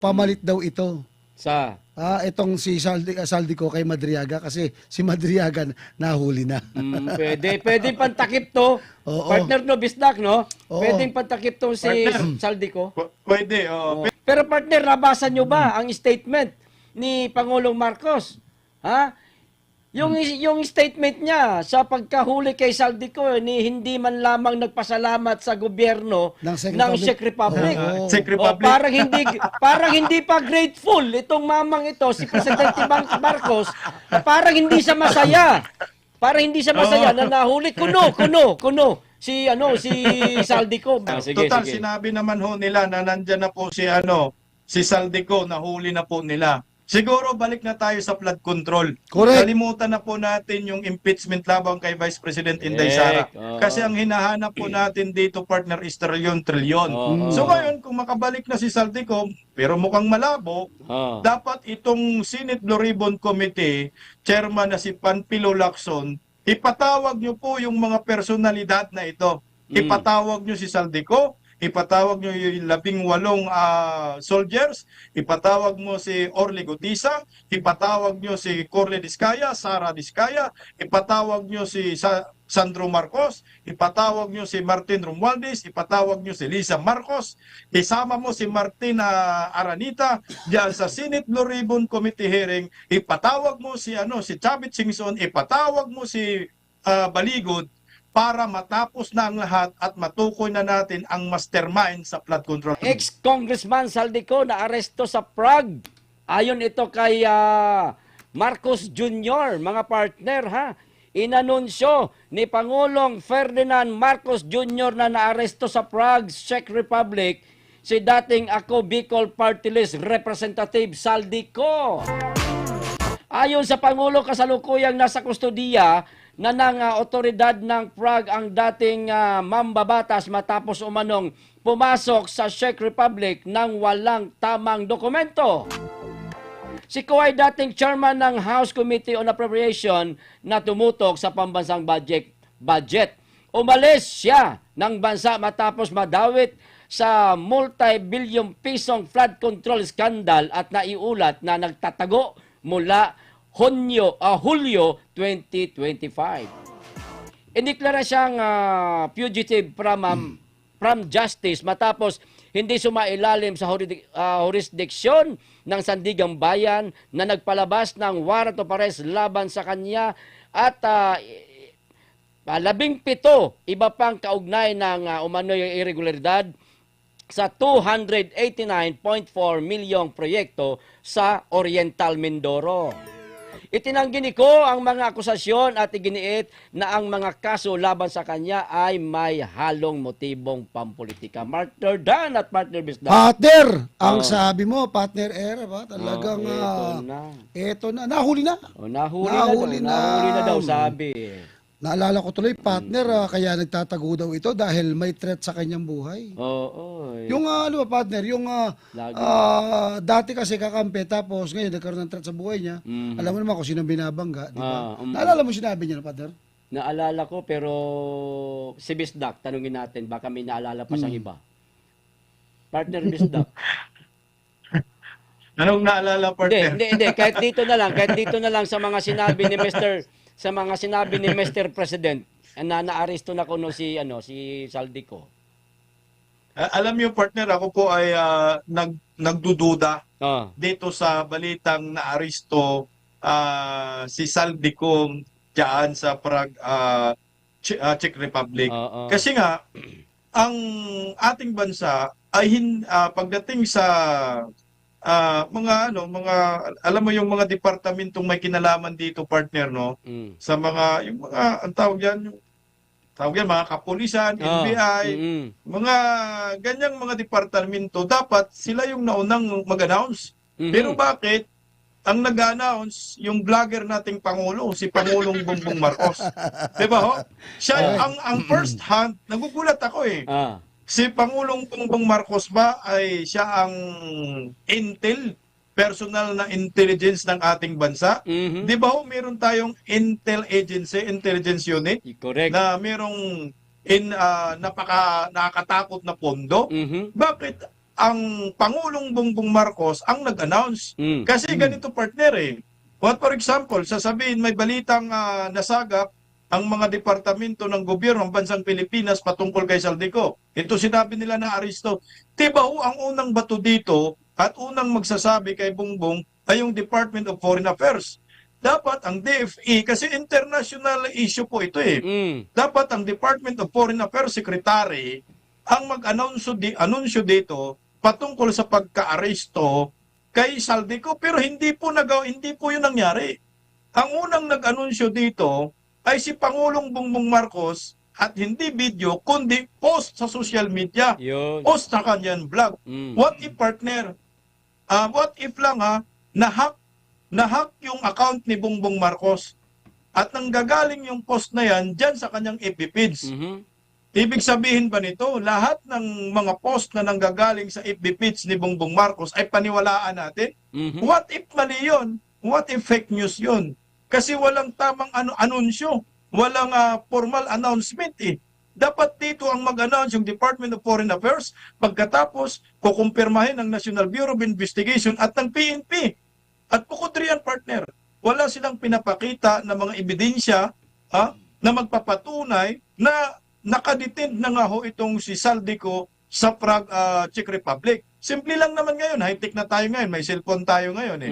pamalit daw ito. Sa? Itong si Saldico kay Madriaga kasi si Madriaga nahuli na. Pwede. Pwede pantakip to. Oo. Partner no, Bisdak, no? Oo. Pwedeng pantakip to si Partner. Saldico. Pwede, Oh. Pero partner, nabasa nyo ba ang statement ni Pangulong Marcos? Ha? Yung statement niya sa pagkahuli kay Saldico ni hindi man lamang nagpasalamat sa gobyerno ng Czech Republic. Czech Republic. Parang hindi pa grateful itong mamang ito si Presidente Marcos. Parang hindi siya masaya. Parang hindi siya masaya na nahuli kuno si Saldico. Total, sinabi naman ho nila na nandyan na po si Saldico, nahuli na po nila. Siguro balik na tayo sa flood control. Correct. Kalimutan na po natin yung impeachment labang kay Vice President Inday Sara. Kasi ang hinahanap po natin dito, partner, is trilyon. So ngayon, kung makabalik na si Saldico, pero mukhang malabo, dapat itong Senate Blue Ribbon Committee, chairman na si Panfilo Lacson, ipatawag nyo po yung mga personalidad na ito. Ipatawag nyo si Saldico, ipatawag nyo yung 18 soldiers, ipatawag mo si Orly Gutisa, ipatawag nyo si Corle Diskaya, Sara Diskaya, ipatawag nyo si Sandro Marcos, ipatawag nyo si Martin Romualdez, ipatawag nyo si Lisa Marcos, isama mo si Martina Aranita diyan sa Senate Blue Ribbon Committee hearing, ipatawag mo si Chavit Singson, ipatawag mo si Baligod, para matapos na ang lahat at matukoy na natin ang mastermind sa flood control. Ex-Congressman Saldico na aresto sa Prague. Ayon ito kay Marcos Jr., mga partner ha. Inanunsyo ni Pangulong Ferdinand Marcos Jr. na naaresto sa Prague, Czech Republic si dating Ako Bicol Party List Representative Saldico. Ayon sa Pangulo, kasalukuyang nasa kustodiya na ng otoridad ng Prague ang dating mambabatas matapos umanong pumasok sa Czech Republic ng walang tamang dokumento. Si Ko ay dating chairman ng House Committee on Appropriation na tumutok sa pambansang budget. Umalis siya ng bansa matapos madawit sa multi-billion pisong flood control scandal at naiulat na nagtatago mula Hulyo 2025. Iniklara siyang fugitive from justice matapos hindi sumailalim sa jurisdiksyon ng Sandigang Bayan na nagpalabas ng warrant of arrest laban sa kanya at 17 iba pang kaugnay ng umano'y irregularidad sa 289.4 milyong proyekto sa Oriental Mindoro. Itinanggi ni Ko ang mga akusasyon at iginiit na ang mga kaso laban sa kanya ay may halong motibong pampolitika. Partner Dan at Partner Bisda. Partner! Ang sabi mo, Partner Era ba? Talagang Ito na. Nahuli na. Nahuli na daw sabi. Naalala ko tuloy, partner, kaya nagtatago daw ito dahil may threat sa kanyang buhay. Yung partner, yung dati kasi kakampi tapos ngayon nagkaroon ng threat sa buhay niya. Alam mo naman kung sino binabangga, di ba? Naalala mo sinabi niya, partner? Naalala ko pero si Bisdak, tanungin natin, baka may naalala pa siyang iba. Partner Bisdak. Anong naalala, partner? Hindi. Kahit dito na lang sa mga sinabi ni Mr. President na naaresto na kuno si Saldico. Alam niyo, partner, ako po ay nagdududa dito sa balitang naaresto si Saldico diyan sa Prague, Czech Republic. Kasi nga ang ating bansa ay pagdating sa alam mo yung mga departamentong may kinalaman dito, partner, no? Sa ang tawag yan, mga kapulisan, NBI, mga ganyang mga departamento, dapat sila yung naunang mag-announce. Pero bakit ang nag-announce yung vlogger nating Pangulo, si Pangulong Bongbong Marcos? Diba ho? Siya ang first hand, nagugulat ako eh. Si Pangulong Bongbong Marcos ba ay siya ang personal na intelligence ng ating bansa? Di ba ho, meron tayong intelligence unit? Correct. Na merong nakakatakot na pondo? Bakit ang Pangulong Bongbong Marcos ang nag-announce. Kasi ganito partner What for example, sasabihin may balitang nasagap ang mga departamento ng gobyerno ng bansang Pilipinas patungkol kay Saldico. Ito sinabi nila na aresto. Diba ang unang bato dito at unang magsasabi kay Bongbong ay yung Department of Foreign Affairs. Dapat ang DFE, kasi international issue po ito Dapat ang Department of Foreign Affairs Secretary ang mag-anunsyo dito patungkol sa pagka-aresto kay Saldico, pero hindi po yun nangyari. Ang unang nag-anunsyo dito ay si Pangulong Bongbong Marcos at hindi video kundi post sa social media. Yun. Post sa kanyang blog. What if partner? What if lang na-hack yung account ni Bongbong Marcos at nanggagaling yung post na yan dyan sa kanyang FB page. Ibig sabihin ba nito, lahat ng mga post na nanggagaling sa FB page ni Bongbong Marcos ay paniwalaan natin? What if mali yun? What if fake news yun? Kasi walang tamang anunsyo, walang formal announcement Dapat dito ang mag-announce yung Department of Foreign Affairs, pagkatapos kukumpirmahin ng National Bureau of Investigation at ng PNP. At bukod riyan, partner, wala silang pinapakita na mga ebidensya na magpapatunay na nakadetend na nga ho itong si Saldico sa Prague, Czech Republic. Simple lang naman ngayon, high-tech na tayo ngayon, may cellphone tayo ngayon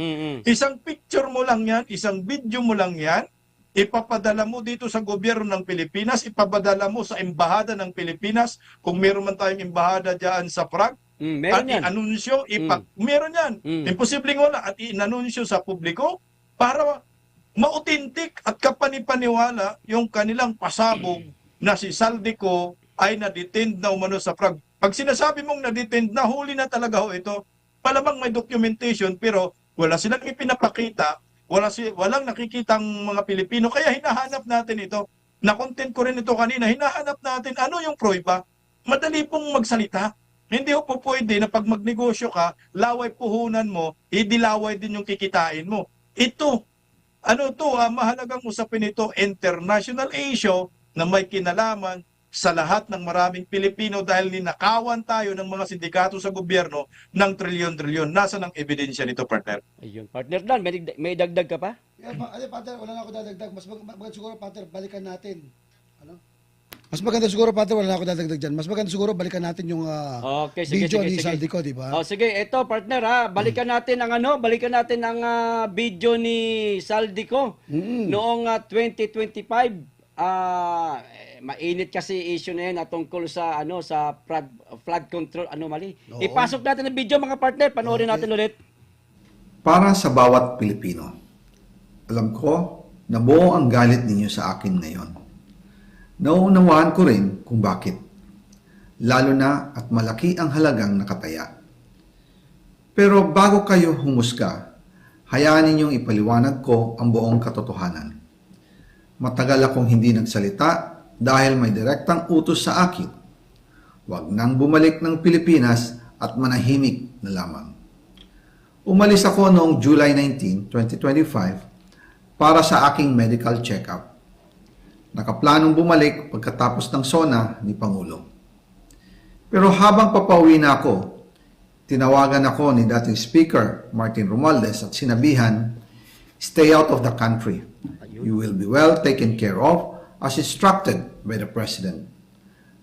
Isang picture mo lang yan, isang video mo lang yan, ipapadala mo dito sa gobyerno ng Pilipinas, ipapadala mo sa embahada ng Pilipinas, kung meron man tayong embahada dyan sa Prague, at i-anunsyo, meron yan. Imposibleng wala, at i-anunsyo sa publiko para ma-authentic at kapanipaniwala yung kanilang pasabog na si Saldico ay na-detained na umano sa Prague. Pag sinasabi mong na-detained na, huli na talaga ho ito. Palamang may documentation pero wala silang ipinapakita, walang nakikitang mga Pilipino. Kaya hinahanap natin ito. Na-content ko rin ito kanina. Hinahanap natin ano yung prueba. Madali pong magsalita. Hindi ho po pwede na pag magnegosyo ka, laway puhunan mo, idilaway din yung kikitain mo. Ito, mahalagang usapin ito, international issue na may kinalaman sa lahat ng maraming Pilipino dahil ninakawan tayo ng mga sindikato sa gobyerno ng trilyon-trilyon. Nasaan ang ebidensya nito, partner? Ayun, partner Dan, may dagdag ka pa? Partner, wala na ako dadagdag. Mas maganda siguro, partner, balikan natin. Mas maganda siguro, partner, wala na ako dadagdag dyan. Mas maganda siguro, balikan natin yung video ni Saldico, di ba? Sige, eto, partner, balikan natin ang video ni Saldico noong 2025. Mainit kasi issue na yan tungkol sa sa flood control anomaly. Ipasok natin ang video, mga partner, panoorin natin ulit. Para sa bawat Pilipino, alam ko na buo ang galit ninyo sa akin ngayon. Nauunawaan ko rin kung bakit, lalo na at malaki ang halagang nakataya. Pero bago kayo humusga, hayaan ninyong ipaliwanag ko ang buong katotohanan. Matagal akong hindi nagsalita dahil may direktang utos sa akin. Huwag nang bumalik ng Pilipinas at manahimik na lamang. Umalis ako noong July 19, 2025 para sa aking medical check-up. Nakaplanong bumalik pagkatapos ng SONA ni Pangulo. Pero habang papauwi na ako, tinawagan ako ni dating Speaker Martin Romualdez at sinabihan, "Stay out of the country. You will be well taken care of as instructed by the President."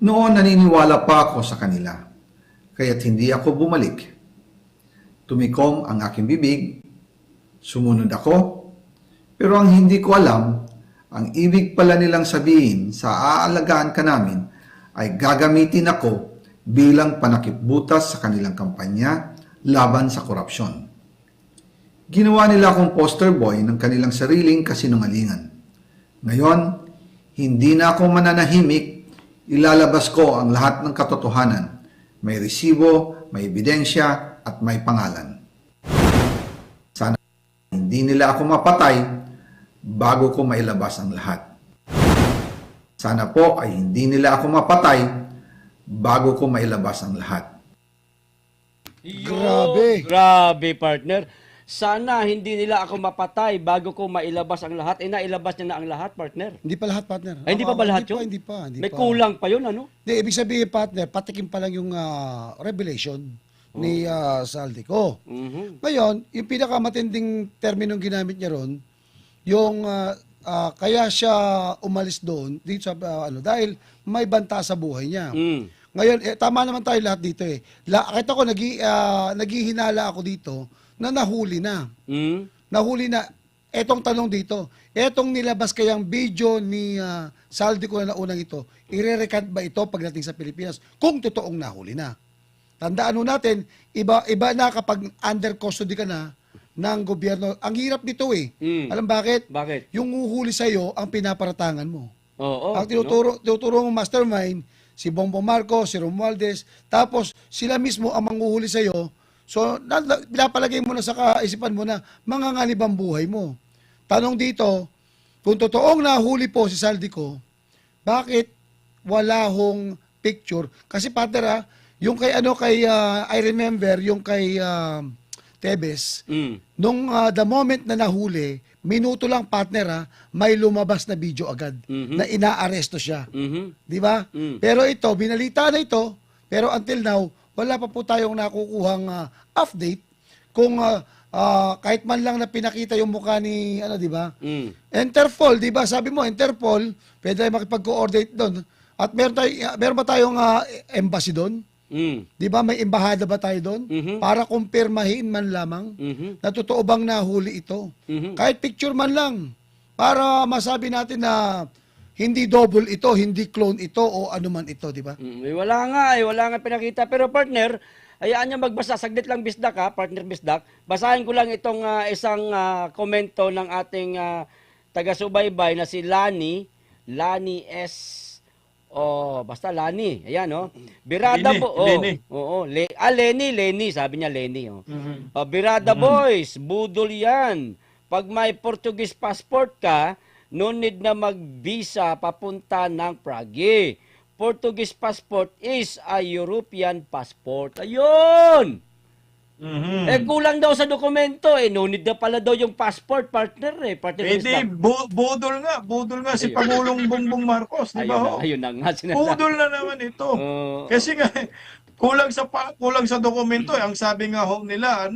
Noon naniniwala pa ako sa kanila, kaya't hindi ako bumalik. Tumikom ang aking bibig, sumunod ako, pero ang hindi ko alam, ang ibig pala nilang sabihin sa aalagaan ka namin ay gagamitin ako bilang panakipbutas sa kanilang kampanya laban sa korupsyon. Ginawa nila akong poster boy ng kanilang sariling kasinungalingan. Ngayon, hindi na ako mananahimik, ilalabas ko ang lahat ng katotohanan. May resibo, may ebidensya, at may pangalan. Sana hindi nila ako mapatay bago ko mailabas ang lahat. Sana po ay hindi nila ako mapatay bago ko mailabas ang lahat. Grabe, partner. Sana hindi nila ako mapatay bago ko mailabas ang lahat. Nailabas niya na ang lahat, partner. Hindi pa lahat, partner. Hindi pa ba lahat yun? Hindi pa. May kulang pa yun, Hindi, ibig sabihin, partner, patikim pa lang yung revelation ni Saldico. Mhm. Ngayon, yung pinakamatinding terminong ginamit niya ron, yung kaya siya umalis doon dito sa dahil may banta sa buhay niya. Mm. Ngayon, tama naman tayo lahat dito eh. Kita ko, naghihinala ako dito na nahuli na. Mm. Nahuli na. Etong tanong dito, etong nilabas kayang video ni Saldico na naunang ito, ire-recant ba ito pagdating sa Pilipinas kung totoong nahuli na? Tandaan natin, iba na kapag under custody ka na ng gobyerno. Ang hirap nito eh. Mm. Alam bakit? Bakit? Yung uhuli sa'yo, ang pinaparatangan mo. Oo. Ang tinuturo mo mastermind, si Bongbong Marcos, si Romualdez, tapos sila mismo ang manghuhuli sa'yo. So, pinapalagay mo na sa kaisipan mo na manganganib ang buhay mo. Tanong dito, kung totoong nahuli po si Saldico, bakit wala hong picture? Kasi partner yung kay I remember yung kay Tebes, nung the moment na nahuli, minuto lang partner may lumabas na video agad na inaaresto siya. Di ba? Pero ito, binalita na ito, pero until now, wala pa po tayong nakukuhang update kung kahit man lang na pinakita yung mukha ni, di ba? Interpol, di ba? Sabi mo, Interpol, pwede tayo makipag-coordinate doon. At meron ba tayong embassy doon? Di ba? May embahada ba tayo doon? Para kumpirmahin man lamang na totoo bang nahuli ito. Kahit picture man lang. Para masabi natin na hindi double ito, hindi clone ito o ano man ito, di ba? Wala nga pinakita. Pero partner, hayaan niya magbasa. Saglit lang Bisdak partner Bisdak. Basahin ko lang itong isang komento ng ating taga-subaybay na si Lani S. Basta Lani. Ayan, Birada Lenny. Lenny. Sabi niya Lenny, Birada boys, budol yan. Pag may Portuguese passport ka, no need na mag-visa papunta ng Prague. Portuguese passport is a European passport. Ayun! Kulang daw sa dokumento. No need na pala daw yung passport, partner Partner budol nga si Pangulong Bongbong Marcos, di ba? Ayun na nga sinasabi. Budol na naman ito. Kasi nga kulang sa dokumento ang sabi nga nila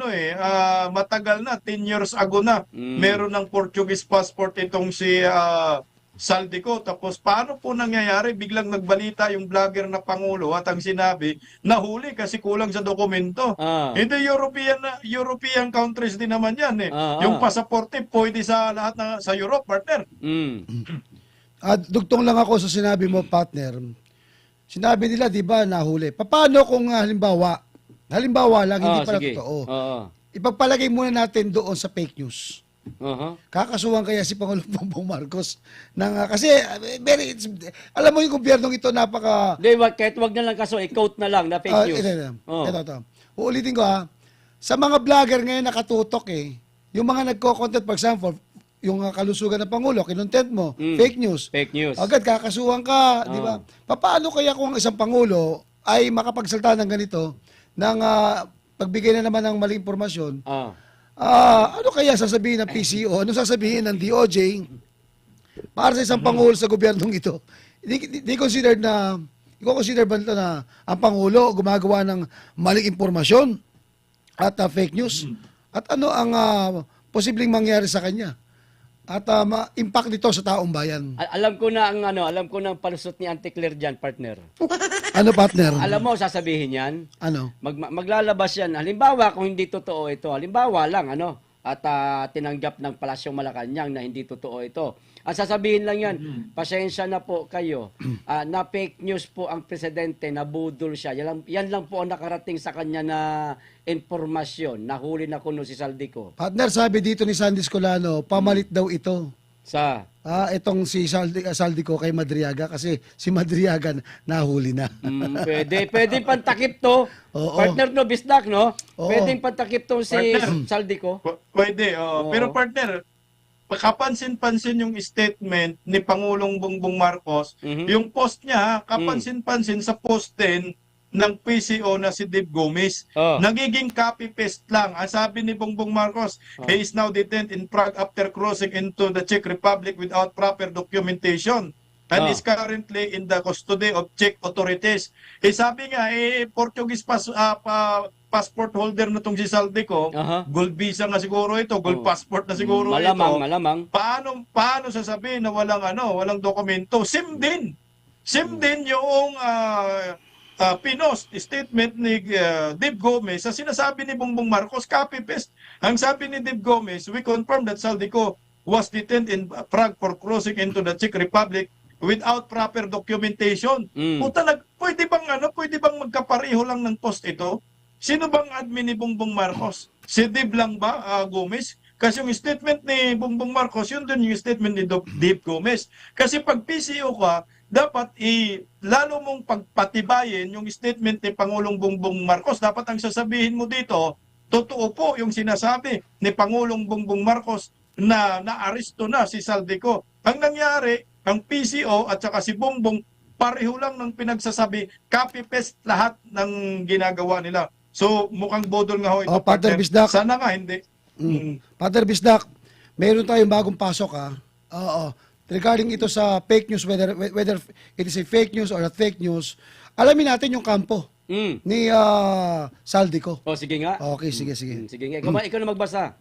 matagal na 10 years ago na meron ng Portuguese passport itong si Saldico. Tapos paano po nangyayari? Biglang nagbalita yung vlogger na Pangulo at ang sinabi, nahuli kasi kulang sa dokumento. Hindi European countries din naman yan Yung pasaporte pwede sa lahat sa Europe, partner. At dugtong lang ako sa sinabi mo, partner. Sinabi nila, di ba, nahuli. Paano kung halimbawa lang, hindi pala totoo. Ipagpalagay muna natin doon sa fake news. Kakasuhan kaya si Pangulong Bongbong Marcos kasi alam mo yung gobyernong ito napaka kahit wag na lang kaso i-quote na lang na fake news. Ito. Uulitin ko sa mga vlogger ngayon nakatutok yung mga nagko-content, for example yung kalusugan ng Pangulo, kinontent mo, fake news. Agad kakasuhan ka, di ba? Paano kaya kung isang Pangulo ay makapagsalta ng ganito ng pagbigay na naman ng maling impormasyon? Ano kaya sasabihin ng PCO? Ano sasabihin ng DOJ para sa isang Pangulo sa gobyernong ito? Hindi consider ba ito na ang Pangulo gumagawa ng maling impormasyon at fake news? At ano ang posibleng mangyari sa kanya? At impact nito sa taong bayan. Alam ko na ang palusot ni Auntie Claire dyan, partner. Ano, partner? Alam mo, sasabihin yan. Ano? Maglalabas yan. Halimbawa, kung hindi totoo ito. Halimbawa lang, at tinanggap ng Palasyong Malacanang na hindi totoo ito. Ang sasabihin lang yan, pasensya na po kayo. Na fake news po ang presidente, na budol siya. Yan lang po ang nakarating sa kanya na informasyon. Nahuli na kuno si Saldico. Partner, sabi dito ni Sandy Scolano, pamalit daw ito. Sa? Itong si Saldico kay Madriaga kasi si Madriaga nahuli na. Pwede pantakip to. Partner no, Bisdak, no? Oo. Pwedeng pantakip to si Saldico. Pwede, pero partner, kapansin-pansin yung statement ni Pangulong Bongbong Marcos, yung post niya, kapansin-pansin sa post din ng PCO na si Dave Gomez. Nagiging copy-paste lang. Ang sabi ni Bongbong Marcos, he is now detained in Prague after crossing into the Czech Republic without proper documentation. and is currently in the custody of Czech authorities. Sabi nga, Portuguese passport holder na tong si Saldico, gold visa nga siguro ito, gold passport na siguro ito. Malamang. Paano sasabihin na walang dokumento? Same din yung pinost statement ni Dib Gomez sa sinasabi ni Bongbong Marcos, copy-paste. Ang sabi ni Dib Gomez, we confirm that Saldico was detained in Prague for crossing into the Czech Republic without proper documentation. Puta, pwede bang magkapareho lang ng post ito? Sino bang admin ni Bongbong Marcos? Si Dib lang ba, Gomez? Kasi yung statement ni Bongbong Marcos, yun din yung statement ni Dib Gomez. Kasi pag PCO ka, dapat lalo mong pagpatibayin yung statement ni Pangulong Bongbong Marcos. Dapat ang sasabihin mo dito, totoo po yung sinasabi ni Pangulong Bongbong Marcos na naaresto na si Saldico. Ang nangyari, ang PCO at saka si Bongbong, pareho lang ng pinagsasabi, copy-paste lahat ng ginagawa nila. So mukhang bodol nga ho ito. Pater Bisdak. Sana nga hindi. Pater Bisdak, meron tayong bagong pasok Oo. Regarding ito sa fake news, whether it is a fake news or a fake news, alamin natin yung kampo ni Saldico. Sige nga. Okay, sige. Sige nga. Ikaw na magbasa.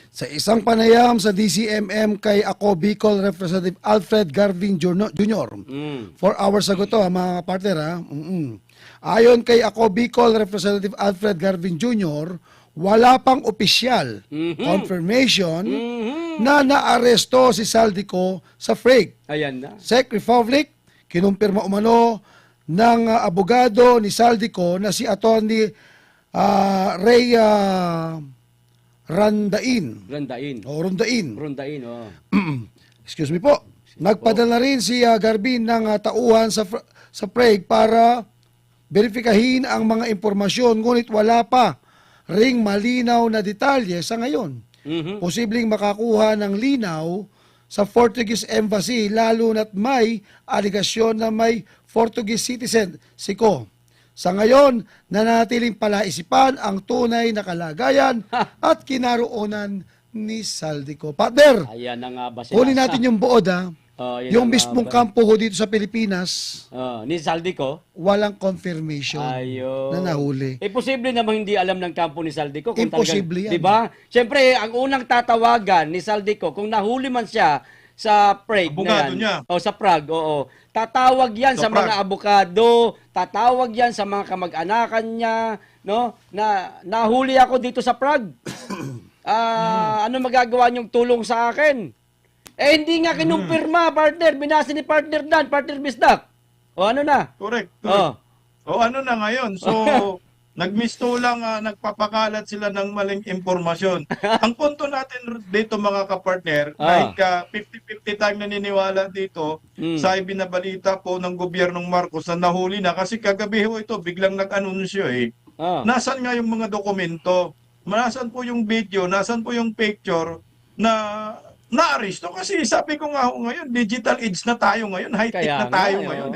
Sa isang panayam sa DCMM kay Ako Bicol Representative Alfred Garvin Jr. 4 hours ago to, mga partner. Ayon kay Ako Bicol Representative Alfred Garvin Jr., wala pang opisyal confirmation na naaresto si Saldico sa Prague. Ayan na. Czech Republic, kinumpirma umano ng abogado ni Saldico na si Attorney Ray Rondain. Rondain. Excuse me po. Nagpadala rin si Garbin ng tauhan sa Prague para berifikahin ang mga impormasyon, ngunit wala pa ring malinaw na detalye sa ngayon. Posibleng makakuha ng linaw sa Portuguese Embassy, lalo na't may aligasyon na may Portuguese citizen, Siko. Sa ngayon, nanatiling palaisipan ang tunay na kalagayan at kinaroonan ni Saldico. Partner, ayan na nga ba kunin natin yung buod yung mismong kampo ho dito sa Pilipinas, ni Saldico, walang confirmation na nahuli. Posible namang hindi alam ng kampo ni Saldico. Imposible yan. Diba? Siyempre, ang unang tatawagan ni Saldico, kung nahuli man siya sa Prague abogado na yan, niya. sa Prague, tatawag yan sa mga abogado, tatawag yan sa mga kamag-anakan niya, no? Na nahuli ako dito sa Prague. Ano magagawa niyong tulong sa akin? Hindi nga kinumpirma, partner. Binasa ni partner Dan, partner Bisdak. Ano na? Correct. Ano na ngayon? So, nagmistulang nagpapakalat sila ng maling impormasyon. Ang punto natin dito mga kapartner, kahit 50-50 tayong naniniwala dito sa ibinabalita po ng gobyernong Marcos na nahuli na kasi kagabi ho ito biglang nag-anunsyo Nasaan nga yung mga dokumento? Nasaan po yung video? Nasaan po yung picture na naaresto? Kasi sabi ko nga ngayon, digital age na tayo ngayon, high-tech na tayo ngayon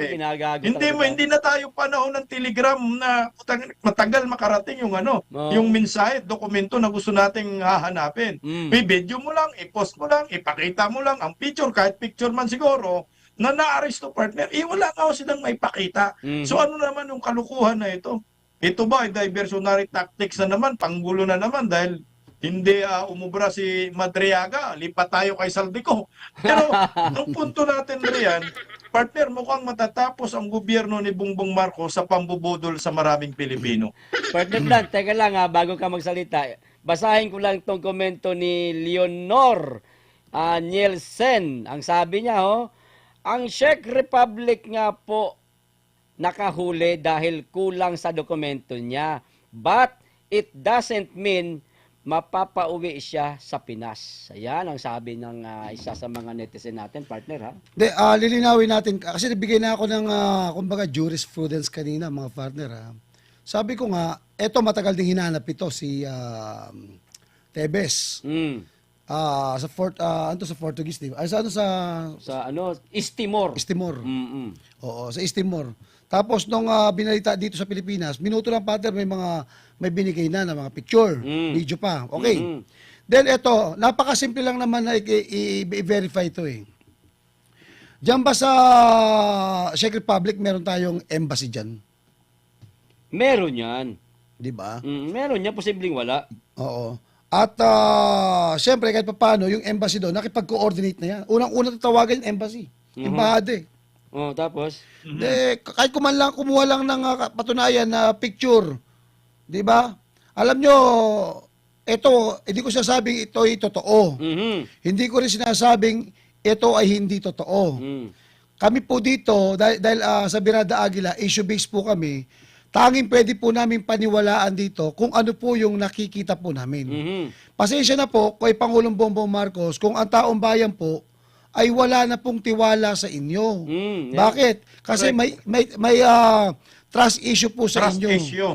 Hindi na tayo panahon ng telegram na matagal makarating yung yung mensahe, dokumento na gusto nating hahanapin. May video mo lang, i-post mo lang, ipakita mo lang ang picture, kahit picture man siguro, na naaresto partner, wala nga silang may pakita. So ano naman yung kalukuhan na ito? Ito ba ay diversionary tactics na naman, panggulo na naman dahil hindi umubra si Madriaga, lipat tayo kay Saldico. Pero ang punto natin riyan, partner, mukhang matatapos ang gobyerno ni Bongbong Marcos sa pambubudol sa maraming Pilipino. Partner Blan, teka lang bago ka magsalita. Basahin ko lang itong komento ni Leonor Nielsen. Ang sabi niya, ang Czech Republic nga po nakahuli dahil kulang sa dokumento niya. But it doesn't mean mapapauwi siya sa Pinas. Ayan ang sabi ng isa sa mga netizen natin, partner Lilinawin natin, kasi nabigay na ako ng kumbaga jurisprudence kanina, mga partner Sabi ko nga, eto matagal din hinanap ito si Tebes. Sa Portuguese, di ba? Sa Istimor. Oo, sa Istimor. Tapos nung binalita dito sa Pilipinas, minuto lang partner, may binigay na mga picture, video pa. Okay. Then ito, napakasimple lang naman na i-verify ito Diyan ba sa Czech Republic meron tayong embassy diyan? Meron yan. 'Di ba? Meron yan, posibleng wala. Oo. At siyempre kahit papaano yung embassy doon nakipag-coordinate na yan. Unang-una tatawagan yung embassy. Embahada eh. Oh, tapos? Kahit kumuha lang ng patunayan na picture. 'Di ba? Alam nyo, hindi ko sinasabing ito ay totoo. Hindi ko rin sinasabing ito ay hindi totoo. Kami po dito, dahil sa Birada Aguila, issue-based po kami, tanging pwede po namin paniwalaan dito kung ano po yung nakikita po namin. Pasensya na po kay Pangulong Bongbong Marcos kung ang taong bayan po ay wala na pong tiwala sa inyo. Bakit? Kasi may trust issue po sa Trust inyo. issue.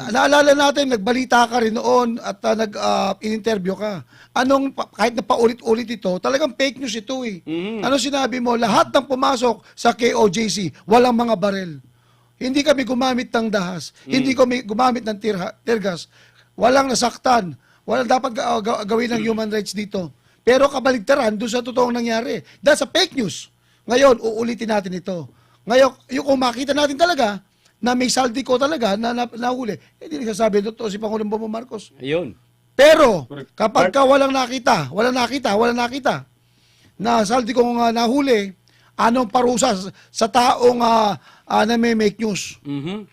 Naalala natin, nagbalita ka rin noon at in-interview ka. Kahit na paulit-ulit ito, talagang fake news ito eh. Ano sinabi mo? Lahat ng pumasok sa KOJC, walang mga barel. Hindi kami gumamit ng dahas. Hindi kami gumamit ng tear gas. Walang nasaktan. Walang dapat gawin ng human rights dito. Pero kabaligtaran doon sa totoong nangyari. Dahil sa fake news. Ngayon, uulitin natin ito. Ngayon, kung makita natin talaga na may saldi ko talaga na nahuli, hindi nagsasabi totoo si Pangulong Bongbong Marcos. Ayun. Pero, kapag walang nakita na saldi kong nahuli, anong parusa sa taong na may make news?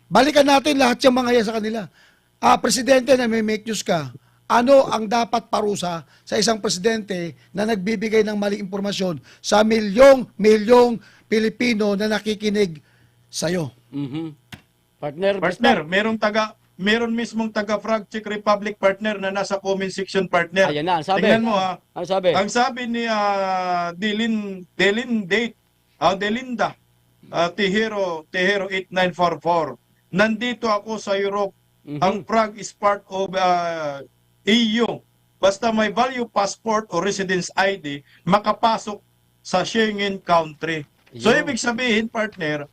Balikan natin lahat yung mga yan sa kanila. Presidente na may make news ka, ano ang dapat parusa sa isang presidente na nagbibigay ng maling impormasyon sa milyong Pilipino na nakikinig sa'yo? Partner, meron mismong taga-Frag Czech Republic partner na nasa comment section partner. Ayan na, ang sabi. Tingnan mo ha. Ano sabi? Ang sabi ni Delinda Tejero 8944. Nandito ako sa Europe. Ang Prague is part of EU. Basta may value passport o residence ID, makapasok sa Schengen country. So ibig sabihin, partner,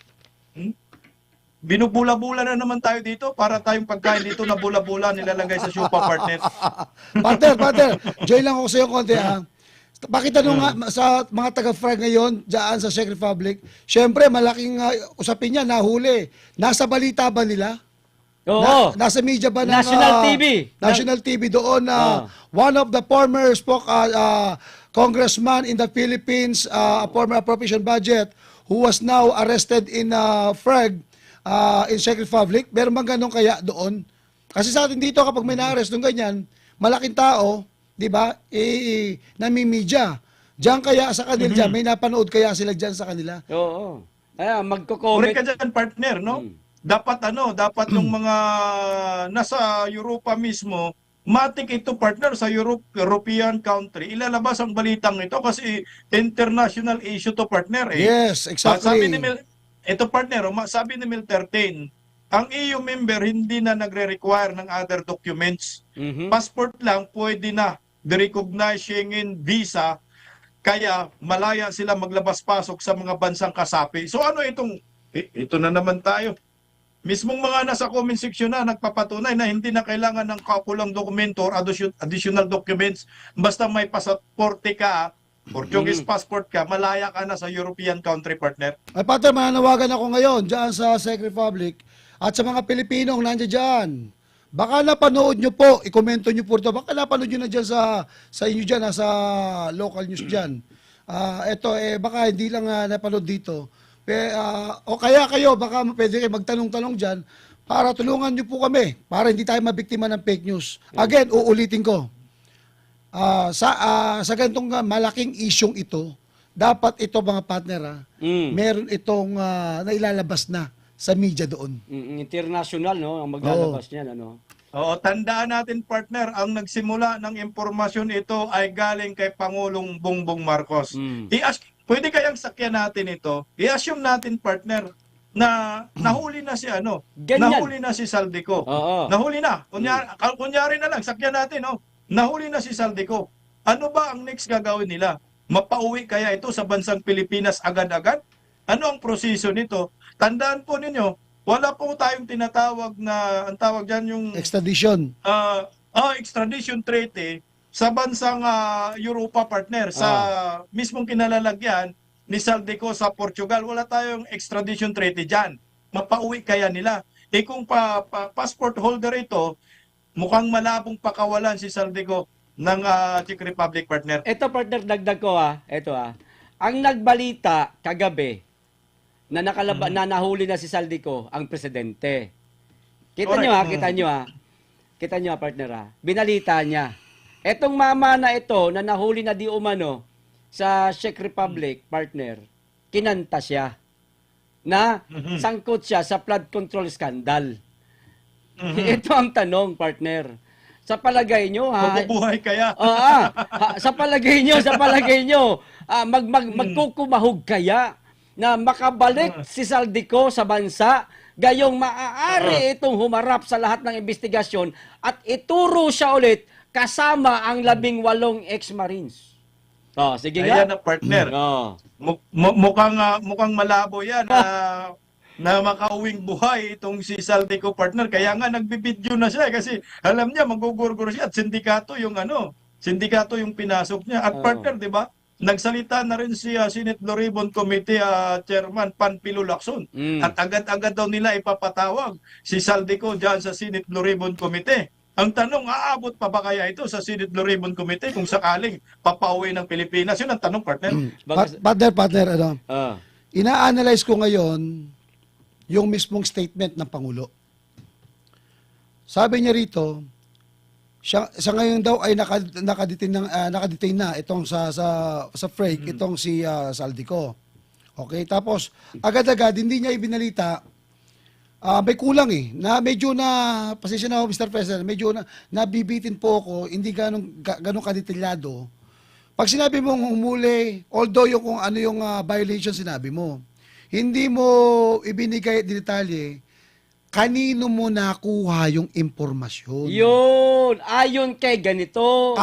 binubula-bula na naman tayo dito para tayong pagkain dito na bula-bula nilalagay sa syupa, partner. Partner, join lang ako sa iyo konti ha. Bakit nga sa mga taga-Frag ngayon, dyan sa Czech Republic, syempre malaking usapin niya, nahuli. Nasa balita ba nila? Oo. Nasa media ba ng National TV? National TV doon na one of the former congressman in the Philippines, former appropriation budget, who was now arrested in Prague, in Czech Republic. Meron bang ganun kaya doon? Kasi sa atin dito, kapag may na-arrest ng ganyan, malaking tao, di ba, namimidya. Diyan kaya sa kanila, dyan, may napanood kaya sila dyan sa kanila. Oo. Ayan, magko-comment. Correct ka dyan, partner, no? Dapat yung mga nasa Europa mismo, matik ito, partner, sa European country, ilalabas ang balitang ito kasi international issue to, partner. Yes, exactly. Sabi ni Mil 13, ang EU member hindi na nagre-require ng other documents. Passport lang pwede na, de-recognize Schengen visa, kaya malaya sila maglabas-pasok sa mga bansang kasapi. So ano ito na naman tayo. Mismong mga nasa comment section na nagpapatunay na hindi na kailangan ng kakulang dokumento or additional documents. Basta may pasaporte ka, Portuguese passport ka, malaya ka na sa European country, partner. Ay, partner, mananawagan ako ngayon dyan sa Czech Republic at sa mga Pilipinong nandiyan dyan. Baka napanood nyo po, ikomento nyo po ito, baka napanood nyo na dyan sa inyo dyan, sa local news dyan. Baka hindi lang napanood dito. O kaya kayo, baka pwede kayo magtanong-tanong dyan para tulungan nyo po kami, para hindi tayo mabiktima ng fake news. Again, uulitin ko, sa ganitong malaking isyong ito, dapat ito mga partner, meron itong nailalabas na sa media doon. International, no? Ang maglalabas niyan, ano? Oo, tandaan natin, partner, ang nagsimula ng impormasyon ito ay galing kay Pangulong Bongbong Marcos. Pwede kayang sakyan natin ito, i-assume natin, partner, na nahuli na si nahuli na si Saldico. Nahuli na. Kunyari na lang, sakyan natin, nahuli na si Saldico. Ano ba ang next gagawin nila? Mapauwi kaya ito sa bansang Pilipinas agad-agad? Ano ang proseso nito? Tandaan po ninyo, wala po tayong tinatawag na, ang tawag dyan yung extradition. Extradition treaty sa bansang Europa, partner, sa mismong kinalalagyan ni Saldico sa Portugal. Wala tayong extradition treaty dyan. Mapauwi kaya nila. Kung passport holder ito, mukhang malabong pakawalan si Saldico ng Czech Republic, partner. Ito partner, dagdag ko ito Ang nagbalita kagabi na na nahuli na si Saldico ang presidente. Kita nyo Kita nyo partner Binalita niya. Etong mama na ito na nahuli na di umano sa Czech Republic, partner, kinanta siya na sangkot siya sa flood control scandal. Ito ang tanong, partner. Sa palagay nyo, Mabubuhay kaya? sa palagay nyo, magkukumahog kaya na makabalik si Saldico sa bansa, gayong maaari itong humarap sa lahat ng investigasyon at ituro siya ulit kasama ang 18 ex-marines. Sige nga. Ayan na, partner. Mukhang malabo yan na makauwing buhay itong si Saldico, partner. Kaya nga nagbibideo na siya kasi alam niya magugurgur siya at sindikato yung pinasok niya. At partner, di ba? Nagsalita na rin si Senate Blue Ribbon Committee Chairman Panfilo Lacson. At agad-agad daw nila ipapatawag si Saldico diyan sa Senate Blue Ribbon Committee. Ang tanong, aabot pa ba kaya ito sa Senate Blue Ribbon Committee kung sakaling papauwi ng Pilipinas? Yun ang tanong, partner. Partner, ina-analyze ko ngayon yung mismong statement ng Pangulo. Sabi niya rito, siya ngayon daw ay nakadetain na itong sa FREC, itong si Saldico. Okay, tapos agad-agad hindi niya ibinalita. May kulang na medyo na pasensya na Mr. President, medyo na nabibitin po ako, hindi ganong kadetalyado. Pag sinabi mong humuli, although yung kung ano yung violation sinabi mo, hindi mo ibinigay detalye kanino mo nakuha yung impormasyon. Yun, ayon kay ganito.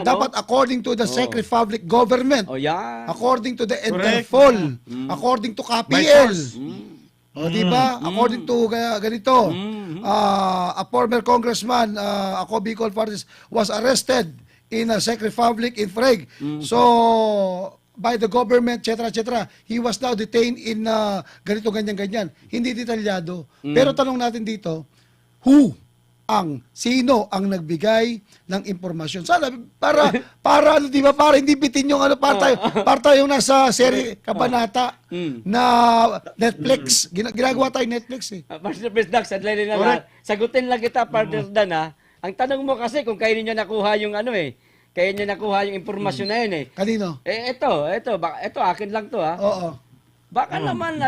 Dapat according to the Czech Republic government. Yan. According to the Interpol. According to KPL. Di ba? According to ganito. A former congressman, ako Bicol Fartis, was arrested in the Czech Republic in Prague. So, by the government, etc. He was now detained in ganito, ganyan. Hindi detalyado. Pero tanong natin dito, sino ang nagbigay ng impormasyon? Sana, para di ba, para hindi bitin yung para tayo nasa seri kabanata na Netflix. Ginagawa tayo Netflix Master President, sadlay na sagutin lang kita, partner Dan Ang tanong mo kasi kung kayo ninyo nakuha yung kaya niya nakuha yung impormasyon na yun Kanino? Ito akin lang to Oo. Baka naman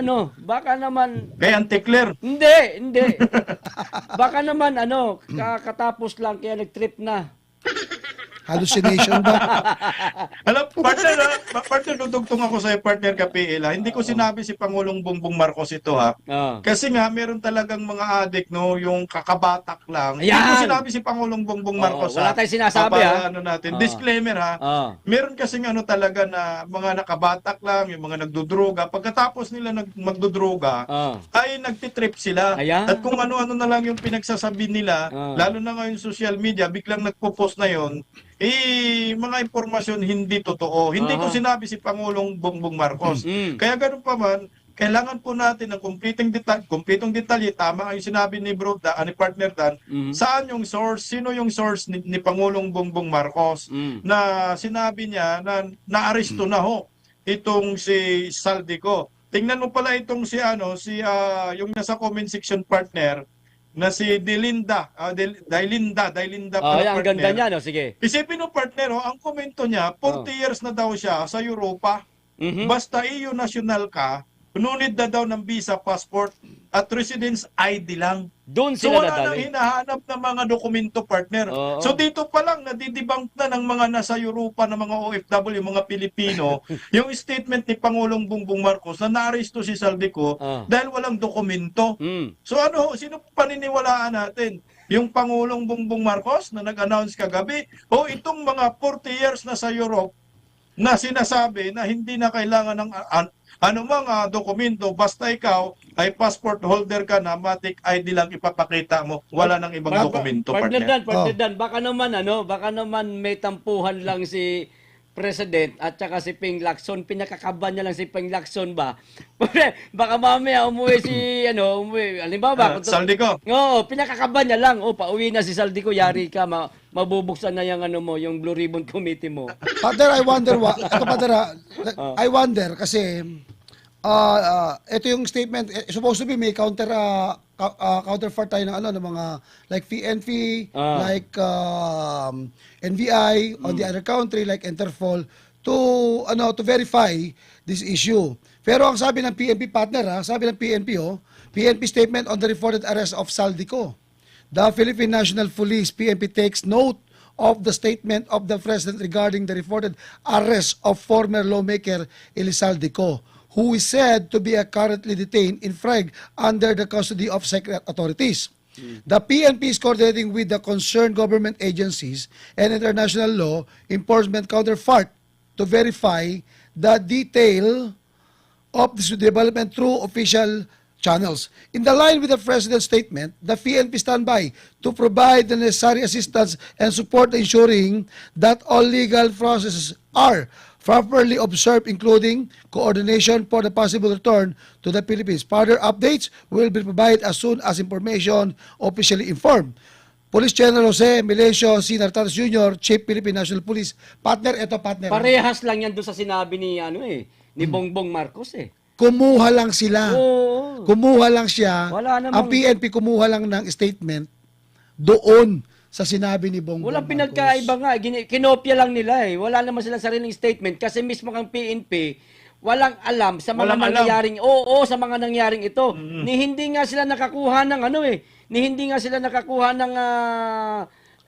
Kay Anticler. Hindi. Baka naman kakatapos lang kaya nag-trip na. Hallucination ba? Alam, partner, dudugtong ako sa partner KPL. Hindi ko sinabi si Pangulong Bongbong Marcos ito Kasi nga, meron talagang mga adik, yung kakabatak lang. Hindi ko sinabi si Pangulong Bongbong Marcos wala tayong sinasabi disclaimer Meron kasing talaga na mga nakabatak lang, yung mga nagdudruga. Pagkatapos nila magdudruga, ay nagtitrip sila. At kung ano-ano na lang yung pinagsasabi nila, lalo na ngayon social media, biglang nagpo-post na yon mga impormasyon hindi totoo. Hindi ko sinabi si Pangulong Bongbong Marcos. Kaya ganun pa man, kailangan po natin ng kumpletong detalye. Tama ang sinabi ni ni partner Dan, saan yung source, sino yung source ni Pangulong Bongbong Marcos na sinabi niya na naaresto na itong si Saldico. Tingnan mo pala itong yung nasa comment section, partner, na si Dailinda pala, ang ganda niya, sige. Isipin mo, partner, ang komento niya, 40 years na daw siya sa Europa. Basta EU national ka, nunid na daw ng visa, passport, at residence ID lang. Doon So sila wala nang nadali. hinahanap na mga dokumento, partner. So dito pa lang, nadidebunk na ng mga nasa Europa na mga OFW, mga Pilipino, yung statement ni Pangulong Bongbong Marcos na naaresto si Saldico dahil walang dokumento. So sino paniniwalaan natin? Yung Pangulong Bongbong Marcos na nag-announce kagabi o itong mga 40 years na sa Europe na sinasabi na hindi na kailangan ng anumang dokumento, basta ikaw ay passport holder ka na, matic ID lang ipapakita mo, wala nang ibang dokumento, partner. Partner Dan, baka naman may tampuhan lang si President at saka si Ping Lacson, pinakakaban niya lang si Ping Lacson ba? Baka mamaya umuwi si, halimbawa, Saldico. Oo, pinakakaban niya lang. Pauwi na si Saldico, yari ka, mabubuksan na yung, yung Blue Ribbon Committee mo. Father, I wonder, I wonder kasi, ito yung statement, supposed to be may counterpart tayo ng ng mga like PNP, like NBI on the other country like Interpol to verify this issue. Pero ang sabi ng PNP partner, sabi ng PNP PNP statement on the reported arrest of Saldico. The Philippine National Police PNP takes note of the statement of the President regarding the reported arrest of former lawmaker Saldico, who is said to be currently detained in Prague under the custody of secret authorities. The PNP is coordinating with the concerned government agencies and international law enforcement counterpart to verify the detail of this development through official channels. In the line with the President's statement, the PNP stand by to provide the necessary assistance and support ensuring that all legal processes are properly observed, including coordination for the possible return to the Philippines. Further updates will be provided as soon as information officially informed. Police General Jose Melesio C. Nartates Jr., Chief Philippine National Police. Partner, partner. Parehas lang yan doon sa sinabi ni, ni Bongbong Marcos Kumuha lang sila. Oo. Kumuha lang siya. Wala namang- Ang PNP kumuha lang ng statement doon sa sinabi ni Bongbong Walang Marcos. pinagkaiba nga. Kinopya lang nila Wala naman silang sariling statement kasi mismo ang PNP walang alam sa mga nangyayaring sa mga nangyaring ito. Ni hindi nga sila nakakuha ng ni hindi nga sila nakakuha ng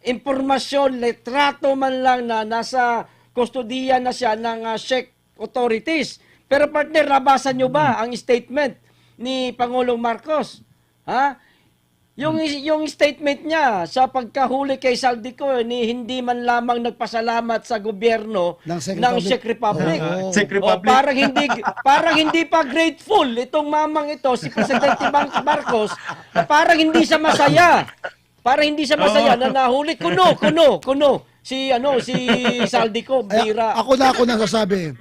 impormasyon, letrato man lang na nasa kustodiya na siya ng Czech authorities. Pero partner, nabasa nyo ba ang statement ni Pangulong Marcos? Ha? Yung statement niya sa pagkahuli kay Saldico ni hindi man lamang nagpasalamat sa gobyerno ng Czech Republic. Czech Republic. Parang hindi pa grateful itong mamang ito si Presidente Marcos. Parang hindi siya masaya. Parang hindi siya masaya na nahuli kuno si Saldico bira. Ako na sasabi.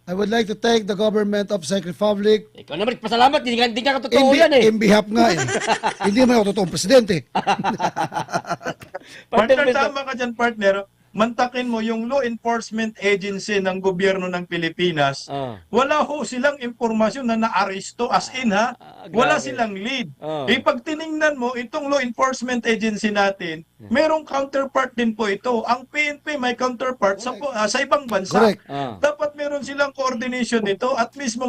I would like to thank the government of Czech Republic. Ikaw naman, pasalamat. Hindi ka totoo yan In behalf nga Hindi naman ako totoong presidente. Partner, tama ka dyan, partner. Mantakin mo yung law enforcement agency ng gobyerno ng Pilipinas. Wala ho silang impormasyon na naaresto as in wala silang lead. Pag tiningnan mo itong law enforcement agency natin, merong counterpart din po ito. Ang PNP may counterpart sa ibang bansa. Dapat meron silang coordination nito at mismo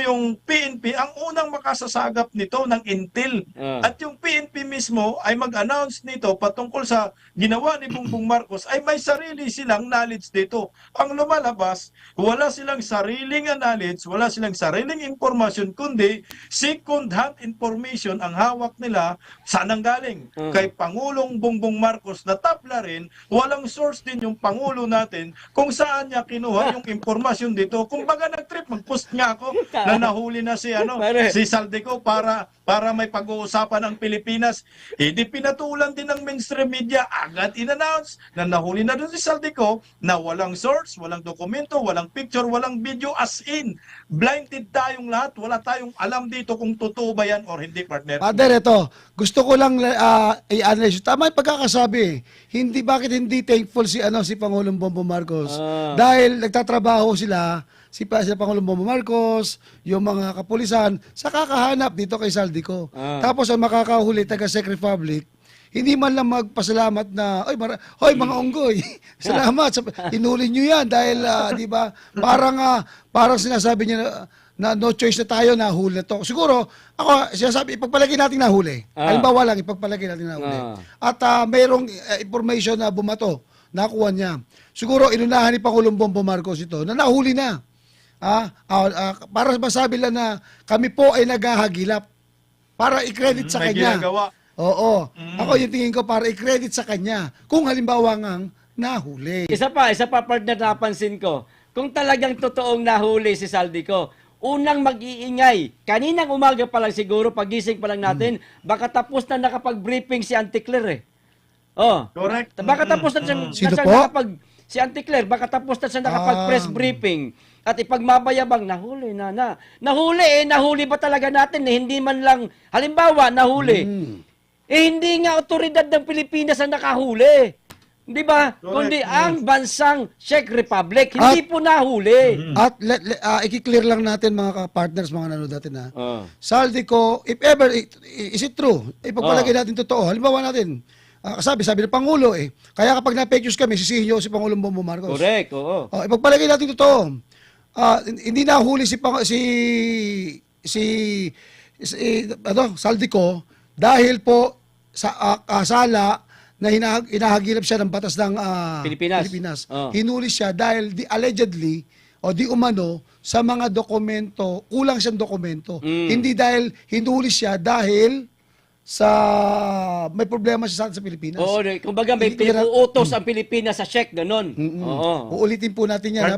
yung PNP ang unang makasasagap nito ng intel. At yung PNP mismo ay mag-announce nito patungkol sa ginawa ni Bongbong Marcos ay may sarili silang knowledge dito. Ang lumalabas, wala silang sariling knowledge, wala silang sariling impormasyon, kundi second-hand information ang hawak nila. Saan ang galing? Kay Pangulong Bongbong Marcos na tabla rin, walang source din yung Pangulo natin kung saan niya kinuha yung impormasyon dito. Kung baga nag-trip, mag-post nga ako na nahuli na si Saldico para may pag-uusapan ng Pilipinas. Di pinatulan din ng mainstream media, agad in-announce na nahuli na doon si Saldico na walang source, walang dokumento, walang picture, walang video, as in blinded tayong lahat, wala tayong alam dito kung totoo ba yan or hindi, partner. Father, ito, gusto ko lang i-analyze. Tama yung pagkakasabi. Bakit hindi thankful si Pangulong Bongbong Marcos? Dahil nagtatrabaho sila si Pangulong Bongbong Marcos, yung mga kapulisan, sa kakahanap dito kay Saldico. Tapos ang makakahuli taga Czech Republic, hindi man lang magpasalamat na, mga unggoy, salamat, hinuli nyo yan dahil, di ba, parang sinasabi niya na no choice na tayo, nahuli na to. Siguro, ako, sinasabi, ipagpalagay natin nahuli. Halimbawa lang, ipagpalagay natin nahuli. At mayroong information na bumato, nakuha niya. Siguro, inunahan ni Pangulong Bongbong Marcos ito, na nahuli na. Para masabi lang na kami po ay naghahagilap para i-credit sa kanya. Ginagawa. Oo. Ako yung tingin ko para i-credit sa kanya kung halimbawa ngang nahuli. Isa pa partner na napansin ko. Kung talagang totoong nahuli si Saldico, unang mag-iingay. Kaninang umaga pa lang siguro, pagising pa lang natin, baka tapos na nakapag-briefing si Auntie Claire Oh. Correct. Baka tapos na siya, Sino na siya po? si Auntie Claire, baka tapos na siya nakapag-press briefing at ipagmabayabang, nahuli nahuli ba talaga natin hindi man lang, halimbawa, nahuli. Hindi nga otoridad ng Pilipinas ang nakahuli. Di ba? Kundi ang bansang Czech Republic, hindi po nahuli. At i-clear lang natin mga partners, mga nanonood natin ha. Saldico, if ever, is it true? Ipagpalagay natin totoo. Halimbawa natin, sabi ng Pangulo kaya kapag na-fake news kami, sisihin nyo si Pangulong Bongbong Marcos. Correct, oo. Ipagpalagay natin totoo. Hindi nahuli Saldico dahil po sa kasala na hinahagilap siya ng batas ng Pilipinas. Hinuli siya dahil allegedly o di umano sa mga dokumento, kulang siyang dokumento. Hindi dahil hinuli siya dahil sa may problema siya sa Pilipinas. Oo, kumbaga may pinuutos ang Pilipinas sa Czech, ganun. Oo. Uulitin po natin yan.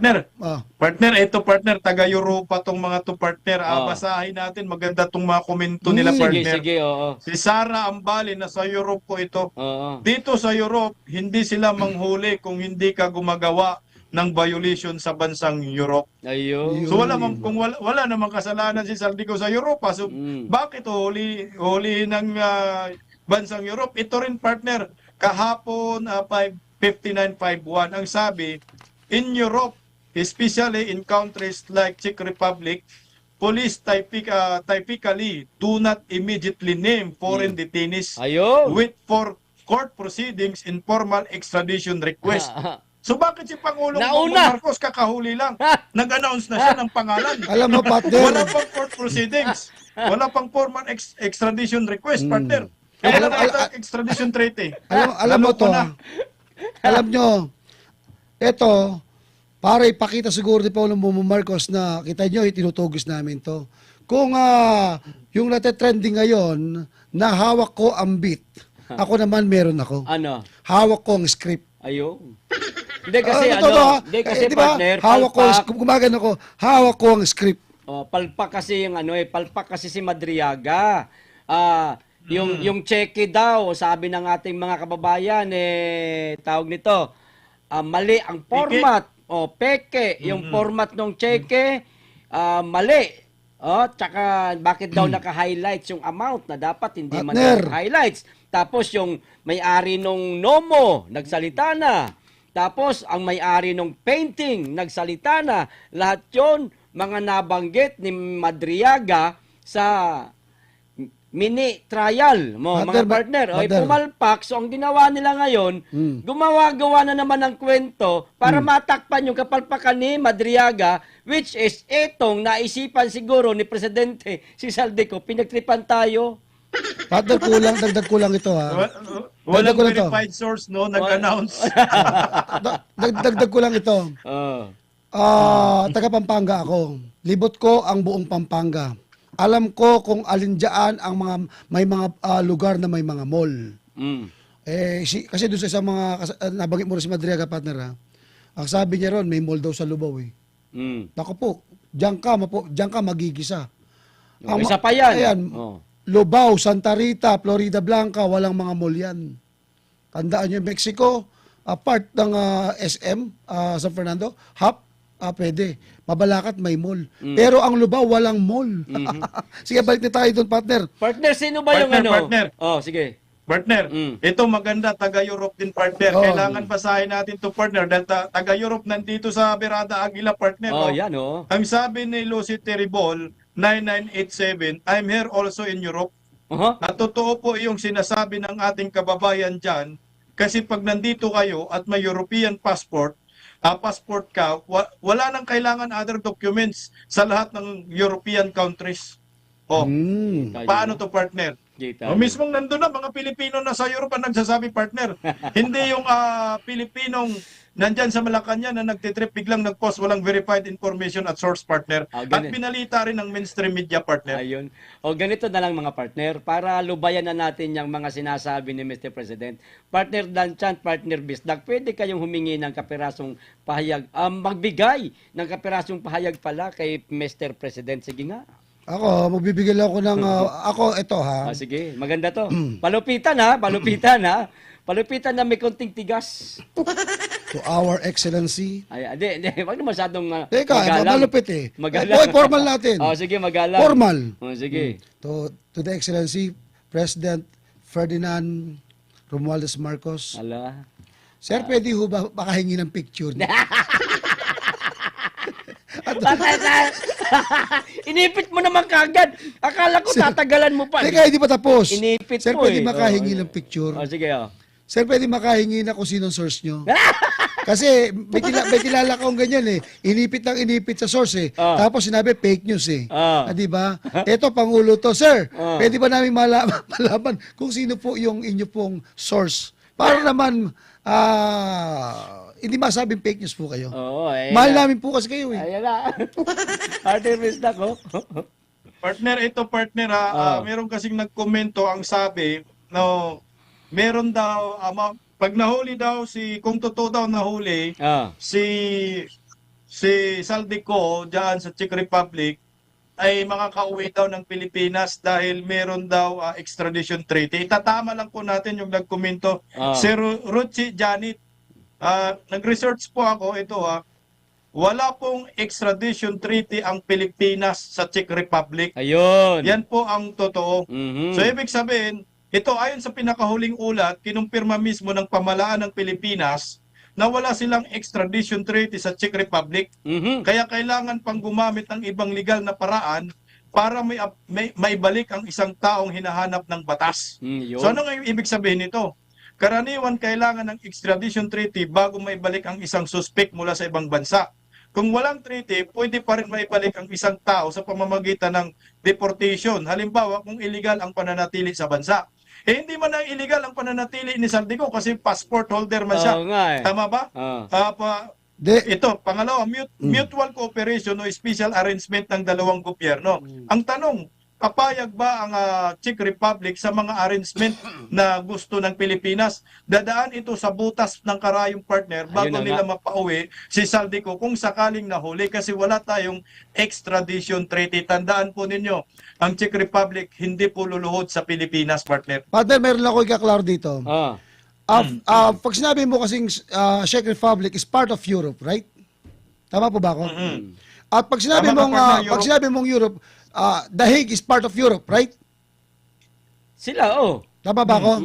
Partner, partner, taga-Europa tong mga to partner. Basahin natin, maganda tong mga komento nila partner. Sige, oo. Si Sara Ambali, nasa Europe po ito. Oo. Dito sa Europe, hindi sila manghuli kung hindi ka gumagawa ng violation sa bansang Europe. Ayun. So wala namang kasalanan si Saldico sa Europa. So bakit huli ng bansang Europe? Ito rin partner, kahapon 55951 ang sabi, in Europe, especially in countries like Czech Republic, police typically do not immediately name foreign detainees with for court proceedings in formal extradition request. So bakit si Pangulong Bongbong Marcos kakahuli lang? Nag-announce na siya ng pangalan. Alam mo, partner. Wala pang court proceedings. Wala pang formal extradition request, partner. Wala na extradition treaty. Alam mo to. Alam nyo, ito, para ipakita siguro ni Pangulong Bongbong Marcos na kita nyo, itinutugis namin to. Kung yung nate-trending ngayon, na hawak ko ang beat, ako naman meron ako. Ano? Hawak ko ang script. Ayun. Hindi kasi hindi kasi diba? partner, hawak ko, palpak. gumagano ko, hawak ko ang script. Palpak kasi yung palpak kasi si Madriaga. Yung cheque daw, sabi ng ating mga kababayan tawag nito, mali ang format. Peke, yung format ng cheque, mali. Tsaka bakit daw naka-highlights yung amount na dapat hindi man naka-highlights. Tapos yung may-ari nung Nomo, nagsalita na. Tapos ang may-ari nung painting, nagsalita na. Lahat yon mga nabanggit ni Madriaga sa mini trial mo, mga partner. Pumalpak. So ang ginawa nila ngayon, gumawa-gawa na naman ng kwento para matakpan yung kapalpakan ni Madriaga, which is etong naisipan siguro ni Presidente si Saldico, pinagtripan tayo. Partner, dagdag kulang ito ha. Walang verified source, no? Nag-announce. Dagdag ko lang ito. Taga Pampanga ako. Libot ko ang buong Pampanga. Alam ko kung alin dyan ang may mga lugar na may mga mall. Kasi doon sa mga nabanggit mo rin si Madriaga, partner ha. Ang sabi niya ron, may mall daw sa Lubao Naku po, diyan ka magigisa. Isa pa yan. Ayan, Lubao, Santa Rita, Florida Blanca, walang mga mall yan. Tandaan nyo, Mexico, part ng SM, San Fernando, pwede. Mabalakat, may mall. Pero ang Lubao, walang mall. Sige, balik na tayo doon, partner. Partner, sino ba yung Partner. Sige. Partner, ito maganda, taga-Europe din, partner. Kailangan basahin natin to partner, dahil taga-Europe nandito sa Berada Aguila, partner. Yan. Ang sabi ni Lucy Teribol, 9987, I'm here also in Europe. At totoo po yung sinasabi ng ating kababayan dyan, kasi pag nandito kayo at may European passport ka, wala nang kailangan other documents sa lahat ng European countries. Paano to, partner? Mismong nandun na, mga Pilipino na sa Europe ang nagsasabi, partner. Hindi yung Pilipinong nandyan sa Malacanang na nagtitrip, biglang nag-post, walang verified information at source, partner. At pinalita rin ng mainstream media, partner. Ayun. Ganito na lang mga partner, para lubayan na natin yung mga sinasabi ni Mr. President. Partner Danchan, partner Bisdak, pwede kayong humingi ng kapirasong pahayag, magbigay ng kapirasong pahayag pala kay Mr. President. Sige nga. Ako, magbibigay lang ako ng, ito ha. Sige, maganda to. Palupitan ha. Palupitan na may konting tigas. To our excellency. Ay, hindi. Wag na masyadong Teka, malupit eh. Magalang. Boy, formal natin. Oh, sige, magalang. Formal. Oh, sige. To the excellency, President Ferdinand Romualdez Marcos. Ala. Sir, pwede ho ba makahingi ng picture? Inipit mo naman kagad. Akala ko tatagalan mo pa. Teka, hindi pa tapos. Inipit Sir, mo pwede eh. makahingi Oh, ng picture? Oh, sige, oh. Sir, pwede makahingi na kung sinong source nyo. Kasi may kilala akong ganyan eh. Inipit lang inipit sa source eh. Tapos sinabi fake news eh. Di ba? Ito, Pangulo to. Sir, pwede ba namin malaman kung sino po yung inyo pong source? Para naman, hindi masabing fake news po kayo. Oo, Mahal namin po kasi kayo eh. Ayan na. Artemis na ko. Partner, ito partner meron kasing nagkomento ang sabi, no, meron daw, pag nahuli daw kung totoo daw nahuli, si Saldico diyan sa Czech Republic ay makakauwi daw ng Pilipinas dahil meron daw extradition treaty. Itatama lang po natin yung nagkomento. Si Ruchi Janit, nag-research po ako ito wala pong extradition treaty ang Pilipinas sa Czech Republic. Ayun. Yan po ang totoo. Mhm. So ibig sabihin, ito ayon sa pinakahuling ulat, kinumpirma mismo ng pamahalaan ng Pilipinas na wala silang extradition treaty sa Czech Republic. Mhm. Kaya kailangan pang gumamit ng ibang legal na paraan para maibalik ang isang taong hinahanap ng batas. Yun. So ano nga yung ibig sabihin nito? Karaniwan kailangan ng extradition treaty bago maibalik ang isang suspect mula sa ibang bansa. Kung walang treaty, pwede pa rin maibalik ang isang tao sa pamamagitan ng deportation. Halimbawa, kung illegal ang pananatili sa bansa. Hindi man ang illegal ang pananatili ni Saldico kasi passport holder man siya. Oo nga eh. Tama ba? Ito, pangalawa, mutual cooperation o special arrangement ng dalawang gobyerno. Ang tanong, papayag ba ang Czech Republic sa mga arrangement na gusto ng Pilipinas? Dadaan ito sa butas ng karayong partner bago nila mapauwi si Saldico kung sakaling nahuli kasi wala tayong extradition treaty. Tandaan po ninyo, ang Czech Republic hindi po luluhod sa Pilipinas, partner. Partner, meron lang ako ikaklaro dito. Pag sinabi mo kasing Czech Republic is part of Europe, right? Tama po ba ako? At pag sinabi mong Europe, The Hague is part of Europe, right? Sila, Tama ba ako?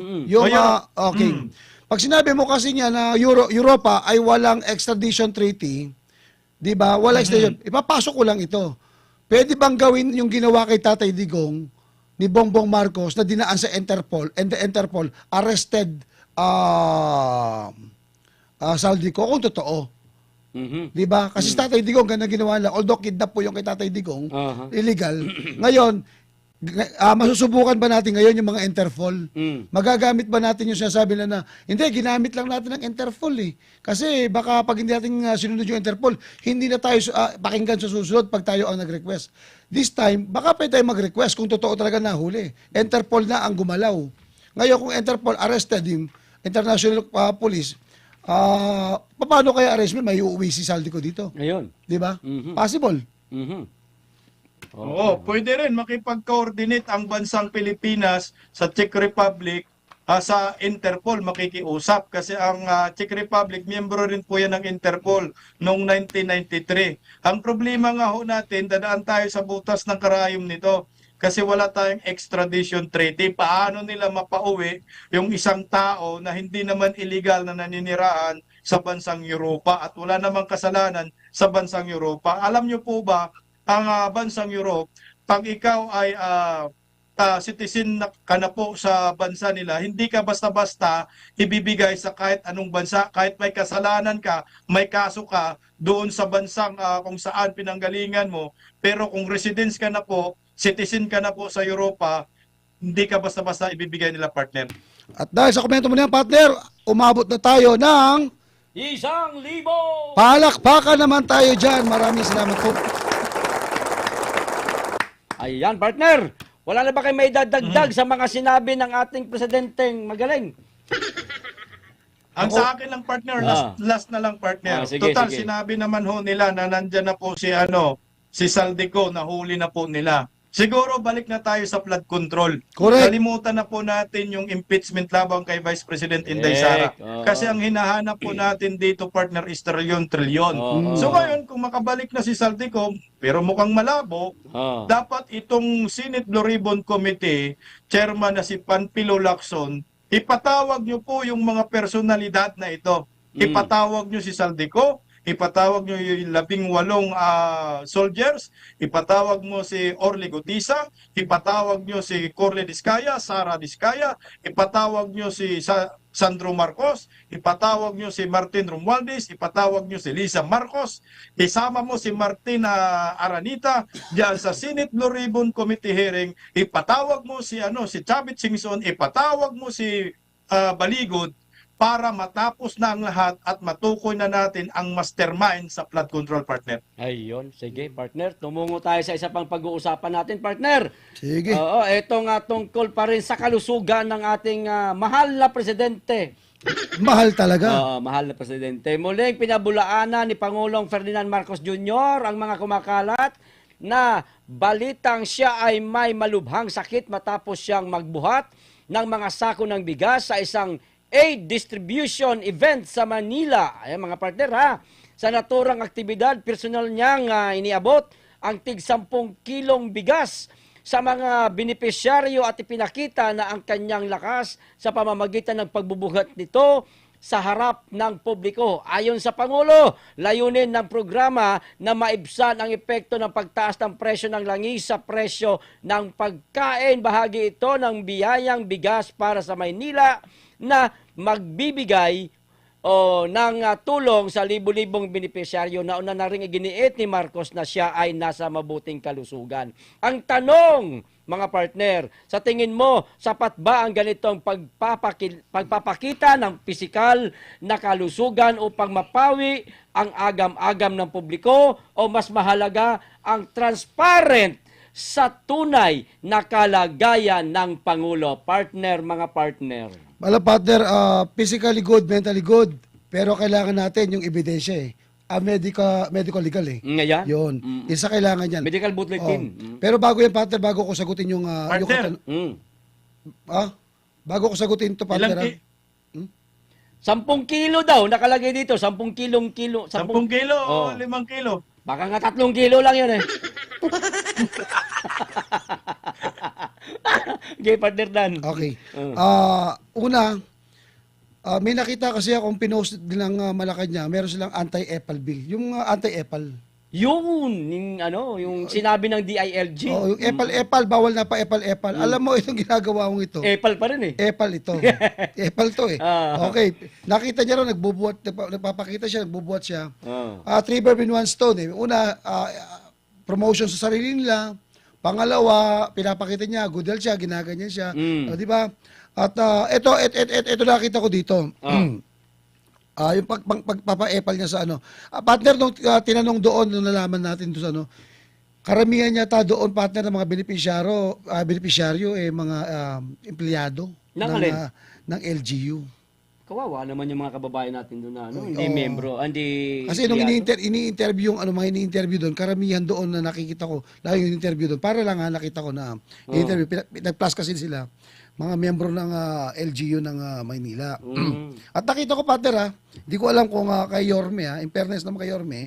Okay. Pag sinabi mo kasi niya na Europa ay walang extradition treaty, di ba? Walang extradition. Ipapasok ko lang ito. Pwede bang gawin yung ginawa kay Tatay Digong ni Bongbong Marcos na dinaan sa Interpol and the Interpol arrested Saldico kung totoo? Di ba? Kasi Tatay Digong, ganun ginawa lang. Although kidnap po yung kay Tatay Digong, illegal. Ngayon, masusubukan ba natin ngayon yung mga Interpol? Magagamit ba natin yung sinasabi na hindi, ginamit lang natin ng Interpol eh. Kasi baka pag hindi natin sinunod yung Interpol, hindi na tayo pakinggan sa susunod pag tayo ang nag-request. This time, baka pwede tayo mag-request kung totoo talaga nahuli. Interpol na ang gumalaw. Ngayon, kung Interpol arrested yung International Police, paano kaya arrestment? May uuwi si Saldico dito. Ayun. Di ba? Possible. Oo, pwede rin makipag-coordinate ang bansang Pilipinas sa Czech Republic sa Interpol, makikiusap. Kasi ang Czech Republic, miyembro rin po yan ng Interpol noong 1993. Ang problema nga ho natin, dadaan tayo sa butas ng karayom nito. Kasi wala tayong extradition treaty. Paano nila mapauwi yung isang tao na hindi naman illegal na naninirahan sa bansang Europa at wala namang kasalanan sa bansang Europa? Alam nyo po ba, ang bansang Europe, pag ikaw ay citizen ka na po sa bansa nila, hindi ka basta-basta ibibigay sa kahit anong bansa. Kahit may kasalanan ka, may kaso ka doon sa bansang kung saan pinanggalingan mo. Pero kung residence ka na po, citizen ka na po sa Europa, hindi ka basta-basta ibibigay nila, partner. At dahil sa komento mo na yan, partner, umabot na tayo ng 1,000! palakpakan naman tayo dyan. Maraming salamat po. Ayan, partner. Wala na ba kayo may dadagdag sa mga sinabi ng ating presidenteng magaling? Ang sa akin lang, partner, last na lang, partner. Sige, Total, sige. sinabi naman ho nila na nandyan na po si Saldico, nahuli na po nila. Siguro balik na tayo sa flood control. Correct. Kalimutan na po natin yung impeachment labang kay Vice President Inday Sara. Oo. Kasi ang hinahanap po natin dito, partner, is trilyon-trilyon. Oo. So ngayon, kung makabalik na si Saldico, pero mukhang malabo, Oh. dapat itong Senate Blue Ribbon Committee, chairman na si Panpilo Lacson, ipatawag nyo po yung mga personalidad na ito. Ipatawag nyo si Saldico, ipatawag nyo yung 18 soldiers, ipatawag mo si Orly Gutisa, ipatawag nyo si Corle Diskaya, Sara Diskaya, ipatawag nyo si Sandro Marcos, ipatawag nyo si Martin Romualdez, ipatawag nyo si Lisa Marcos, isama mo si Martin Aranita diyan sa Senate Blue Ribbon Committee hearing, ipatawag mo si si Chavit Singson, ipatawag mo si Baligod, para matapos na ang lahat at matukoy na natin ang mastermind sa flood control, partner. Ayun, sige partner, tumungo tayo sa isa pang pag-uusapan natin partner. Sige. Oo, ito nga tungkol pa rin sa kalusugan ng ating mahal na presidente. Mahal talaga. Oo, mahal na presidente. Muling pinabulaanan ni Pangulong Ferdinand Marcos Jr. ang mga kumakalat na balitang siya ay may malubhang sakit matapos siyang magbuhat ng mga sako ng bigas sa isang aid distribution event sa Manila. Ayan mga partner ha. Sa naturang aktibidad, personal niyang iniabot ang tig 10 kilong bigas sa mga benepisyaryo at ipinakita na ang kanyang lakas sa pamamagitan ng pagbubuhat nito sa harap ng publiko. Ayon sa Pangulo, layunin ng programa na maibsan ang epekto ng pagtaas ng presyo ng langis sa presyo ng pagkain. Bahagi ito ng biyayang bigas para sa Maynila na magbibigay ng tulong sa libu-libong benepisyaryo. Nauna na rin iginiit ni Marcos na siya ay nasa mabuting kalusugan. Ang tanong, mga partner, sa tingin mo, sapat ba ang ganitong pagpapakita ng pisikal na kalusugan upang mapawi ang agam-agam ng publiko o mas mahalaga ang transparent sa tunay na kalagayan ng Pangulo? Partner, mga partner. Wala partner, physically good, mentally good. Pero kailangan natin yung ebidensya eh. Medical legal eh. Ngayon? Yun. Isa kailangan yan. Medical bulletin. Pero bago yan partner, bago ko sagutin yung... Partner. bago ko sagutin to partner. 10 kilo daw, nakalagay dito. 10 kilong kilo. 10 kilo Oh. o 5 kilo? Baka nga 3 kilo lang yun eh. Okay, partner Dan. Okay. Una, may nakita kasi akong pinost din ng Malacanang, meron silang anti-EPAL bill. Yung anti-EPAL. Yung sinabi ng DILG. Oh, yung EPAL, bawal na pa EPAL. Alam mo, itong ginagawa mong ito. EPAL pa rin eh. EPAL ito. EPAL to eh. Okay. Nakita niya raw, nagpapakita siya, nagbubuhat siya. Three birds in one stone eh. Una, promotion sa sarili nila. Pangalawa, pinapakita niya, good health siya, ginaganyan siya. Di ba? At ito nakita ko dito. Yung pagpapa-epal niya sa partner, nung tinanong doon, nung nalaman natin doon sa karamihan yata doon, partner, ng mga benepisyaryo, mga empleyado ng LGU. Kawawa naman yung mga kababayan natin doon na hindi membro, hindi... Kasi nung ini-interview yung mga ini-interview doon, karamihan doon na nakikita ko, lalo yung interview doon, para lang nakita ko na interview, nag-plus kasi sila, mga miyembro ng LGU ng Maynila. At nakita ko, partner, hindi ko alam kung kay Yorme, in fairness naman kay Yorme,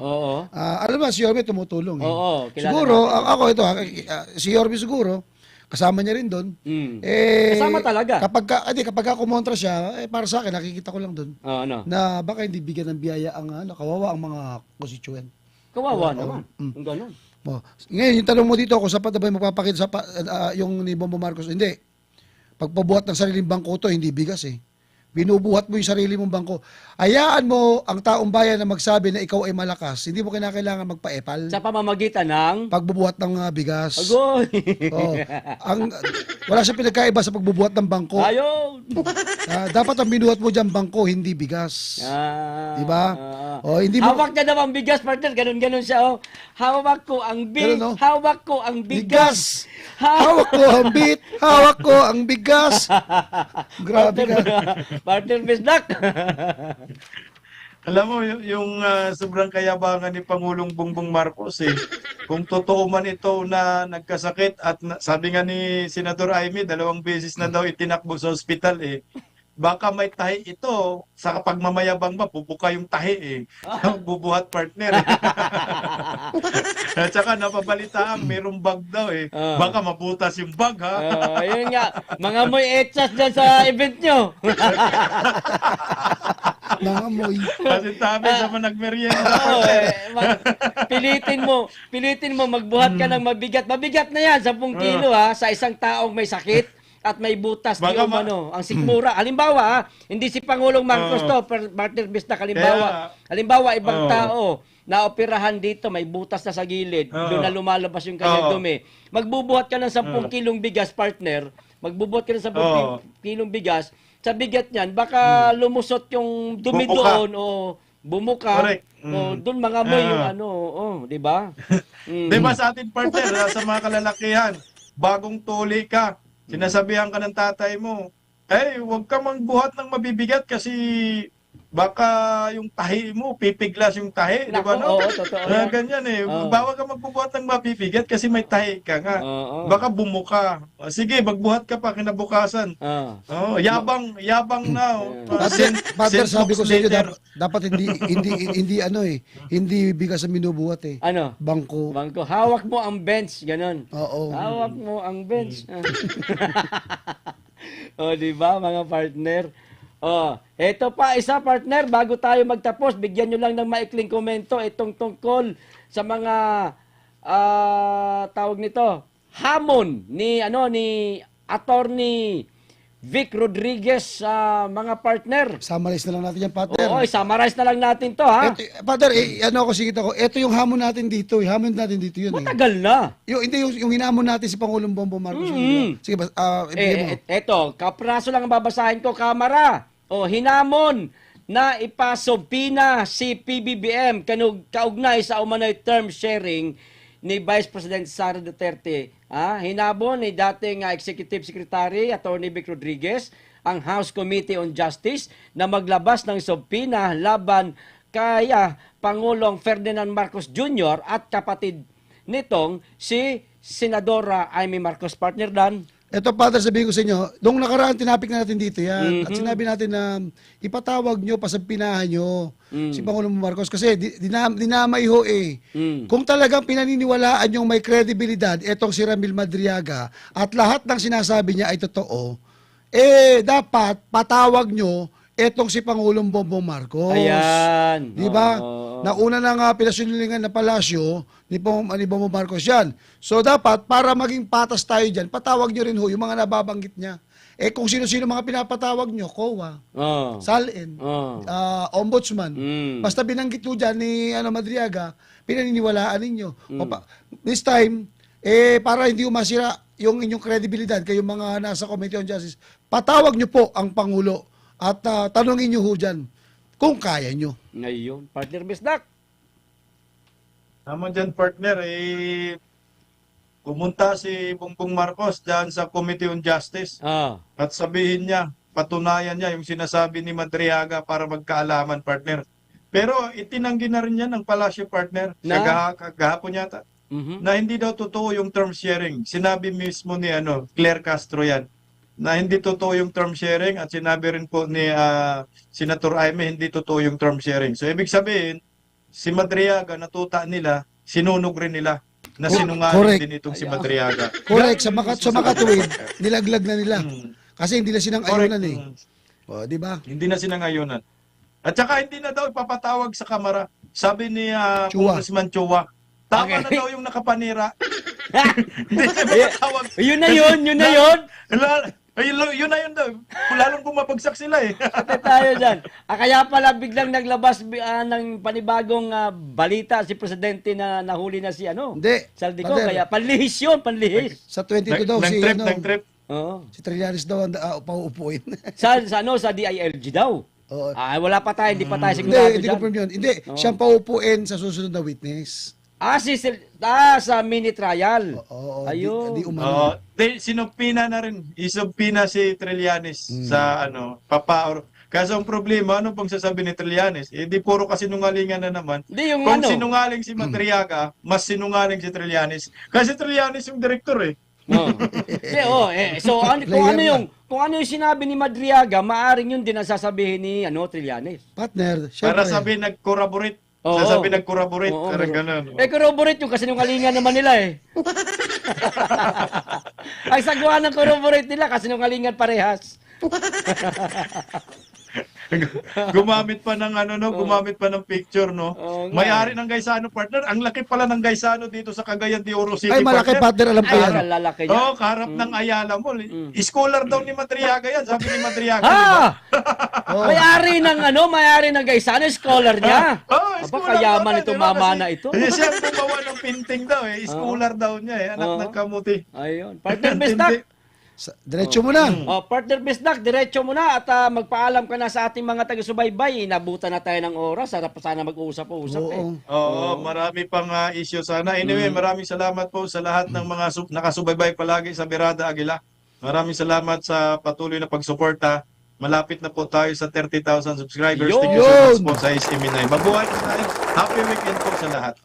alam mo, si Yorme tumutulong. Oo, siguro, ako ito, si Yorme siguro, kasama niya rin doon. Kasama talaga. Kapag kumontra siya, para sa akin, nakikita ko lang doon. Na baka hindi bigyan ng biyaya ang kawawa ang mga constituent. Kawawa naman. Ang ganun. Ngayon, yung tanong mo dito, kung sapat na ba yung magpapakita yung ni Bongbong Marcos? Hindi. Pagpabuhat ng sariling bangko to, hindi bigas eh. Binubuhat mo yung sarili mong bangko. Hayaan mo ang taong bayan na magsabi na ikaw ay malakas. Hindi mo kinakailangan magpa-epal. Sa pamamagitan ng... pagbubuhat ng bigas. Agoy! Wala siya pinagkaiba sa pagbubuhat ng bangko. Ayun! Dapat ang binuhat mo dyan bangko, hindi bigas. Diba? Hindi mo... Hawak niya naman bigas, partner. Ganun siya. Hawak ko ang hawak ko ang bigas. Hawak ko ang hawak ko ang bigas. Grabe ka. Partner Bisdak. Alam mo, yung sobrang kayabangan ni Pangulong Bongbong Marcos kung totoo man ito na nagkasakit at sabi nga ni Senador Amy, 2 beses na daw itinakbo sa ospital baka may tahi ito sa pagmamayabang ba, pupuka yung tahi bubuhat partner At saka napabalitaan, mayroong bag daw baka mabutas yung bag ha. Ayun nga, mga moy etsas dyan sa event nyo. Nangamoy. Kasi tabi sa managmerienda. Oo, pilitin mo magbuhat ka ng mabigat. Mabigat na yan, 10 kilo sa isang taong may sakit at may butas Baka ang sikmura. Halimbawa, hindi si Pangulong Marcos to, partner Bisdak, halimbawa, ibang tao na operahan dito, may butas na sa gilid, doon na lumalabas yung kanyang dumi. Magbubuhat ka ng 10 kilong bigas, partner. Magbubuhat ka ng 10 kilong bigas. Sa bigat niyan, baka lumusot yung dumi Bumuka. doon o bumuka. Correct. O doon mga moy yung di ba? Di ba sa ating partner, sa mga kalalakihan, bagong tuli ka, sinasabihan ka ng tatay mo, huwag ka magbuhat ng mabibigat kasi baka yung tahi mo, pipiglas yung tahi, di ba? Nako, oo, totoo yan. Ganyan bawal ka magbubuhat ng mabibigat kasi may tahi ka nga. Baka bumuka. Sige, magbuhat ka pa kinabukasan. Yabang na. Father, sabi ko sa inyo, dapat hindi bigas ang minubuhat Ano? Bangko. Hawak mo ang bench, ganun. Oo. Hawak mo ang bench. Di ba, mga partner? Eto pa, isa partner, bago tayo magtapos, bigyan nyo lang ng maikling komento itong tungkol sa mga tawag nito, hamon ni Attorney Vic Rodriguez sa mga partner. Summarize na lang natin yan, partner. Oo, summarize na lang natin to, ha? Partner, ito yung hamon natin dito. Hamon natin dito yun. Matagal na. Yung hinamon natin si Pangulong Bongbong Marcos. Yun, diba? Sige, ibigay mo. Eto, kapraso lang ang babasahin ko, Kamara. Hinamon na ipasubpina si PBBM kaugnay sa umano'y term sharing ni Vice President Sara Duterte. Hinabon ni dating Executive Secretary Attorney Vic Rodriguez ang House Committee on Justice na maglabas ng subpina laban kay Pangulong Ferdinand Marcos Jr. at kapatid nitong si Senadora Amy Marcos. Partner Dan. Ito, Father, sabihin ko sa inyo, nung nakaraan, tinapik na natin dito yan. At sinabi natin na ipatawag nyo, pasampinahan nyo si Pangulong Marcos. Kasi dinamay ho Kung talagang pinaniniwalaan yung may kredibilidad, etong si Ramil Madriaga, at lahat ng sinasabi niya ay totoo, dapat patawag nyo etong si Pangulong Bongbong Marcos. Ayan. Di ba? Nauna na nga pinasunulingan na palasyo ni Bongbong Marcos yan. So dapat, para maging patas tayo dyan, patawag nyo rin ho yung mga nababanggit niya. Kung sino-sino mga pinapatawag nyo, COA, SALN, Ombudsman, basta binanggit ho dyan ni Madriaga, pinaniniwalaan ninyo. This time, para hindi umasira yung inyong kredibilidad, kayong mga nasa Committee on Justice, patawag nyo po ang Pangulo at tanungin nyo ho dyan kung kaya nyo. Ngayon, partner Bisdak. Naman dyan, partner, pumunta si Bongbong Marcos dyan sa Committee on Justice at sabihin niya, patunayan niya yung sinasabi ni Madriaga para magkaalaman, partner. Pero itinanggi na rin niya ng palasyo, partner, kagahapon yata, na hindi daw totoo yung term sharing. Sinabi mismo ni Claire Castro yan, na hindi totoo yung term sharing at sinabi rin po ni Senator Aime hindi totoo yung term sharing. So ibig sabihin, si Madriaga natuta nila, sinunog rin nila na sinungaling din itong si Madriaga. Correct. Sa makatuwid, nilaglag na nila. Kasi hindi na sinang-ayunan di ba? Hindi na sinang-ayunan. At saka hindi na daw ipapatawag sa kamara. Sabi ni Congressman Chua, tama na daw yung nakapanira. Hindi siya mapatawag. Yun na yun. Yun na yun daw. Lalong bumabagsak sila Ate tayo dyan. Kaya pala biglang naglabas ng panibagong balita si Presidente na nahuli na si Hindi. Saldico. Kaya panlihis yun, panlihis. Sa 22 daw Nag-trip. si Trillanes daw ang pauupuin. sa DILG daw. Wala pa tayo, hindi pa tayo sigurado Hindi dyan. ko yun. Hindi, siyang pauupuin sa susunod na witness. Sa mini trial. Ayun. Di Sinupina na rin. Isupina si Trillanes sa Kaso ang problema, ano pang sasabi ni Trillanes? Eh, di puro kasinungalingan na naman. Di yung Kung ano. sinungaling si Madriaga, mas sinungaling si Trillanes. Kasi Trillanes yung direktor eh. So kung ano yung sinabi ni Madriaga, maaring yun din ang sasabihin ni Trillanes. Partner, Para syempre. sabi nag-corroborate. Oo. Sasabi nag-corroborate. Oo, Parang ganun. corroborate yung kasinungalingan naman nila eh. Ang sagwa ng corroborate nila, kasinungalingan parehas. Gumamit pa ng gumamit pa ng picture, no? Oo nga. May-ari ng Gaisano, partner. Ang laki pala ng Gaisano dito sa Cagayan de Oro City, Ay, malaki partner, alam ko Ay, yan. kalalaki niya. Oh, kaharap ng Ayala Mall. Scholar daw ni Madriaga yan, sabi ni Madriaga, di ba? Ha! May-ari ng Gaisano, scholar niya. Oh, Aba, scholar kayaman daw ito, yan, mama kasi- na ito. Kasi siya ang gumawa ng painting daw eh. Scholar daw niya eh. Anak Oo. ng kamuti. Ayun. Partner Besdak. Diretso mo na. Partner Besdak, diretso mo na at magpaalam ka na sa ating mga taga-subaybay. Inabutan na tayo ng oras. Sarap sana mag-uusap-usap eh. Oo. Oo, marami pang issue sana. Anyway, maraming salamat po sa lahat ng mga nakasubaybay palagi sa Birada Aguila. Maraming salamat sa patuloy na pagsuporta. Malapit na po tayo sa 30,000 subscribers. Thank you so much po sa SME9. Mabuhay na tayo. Happy weekend po sa lahat.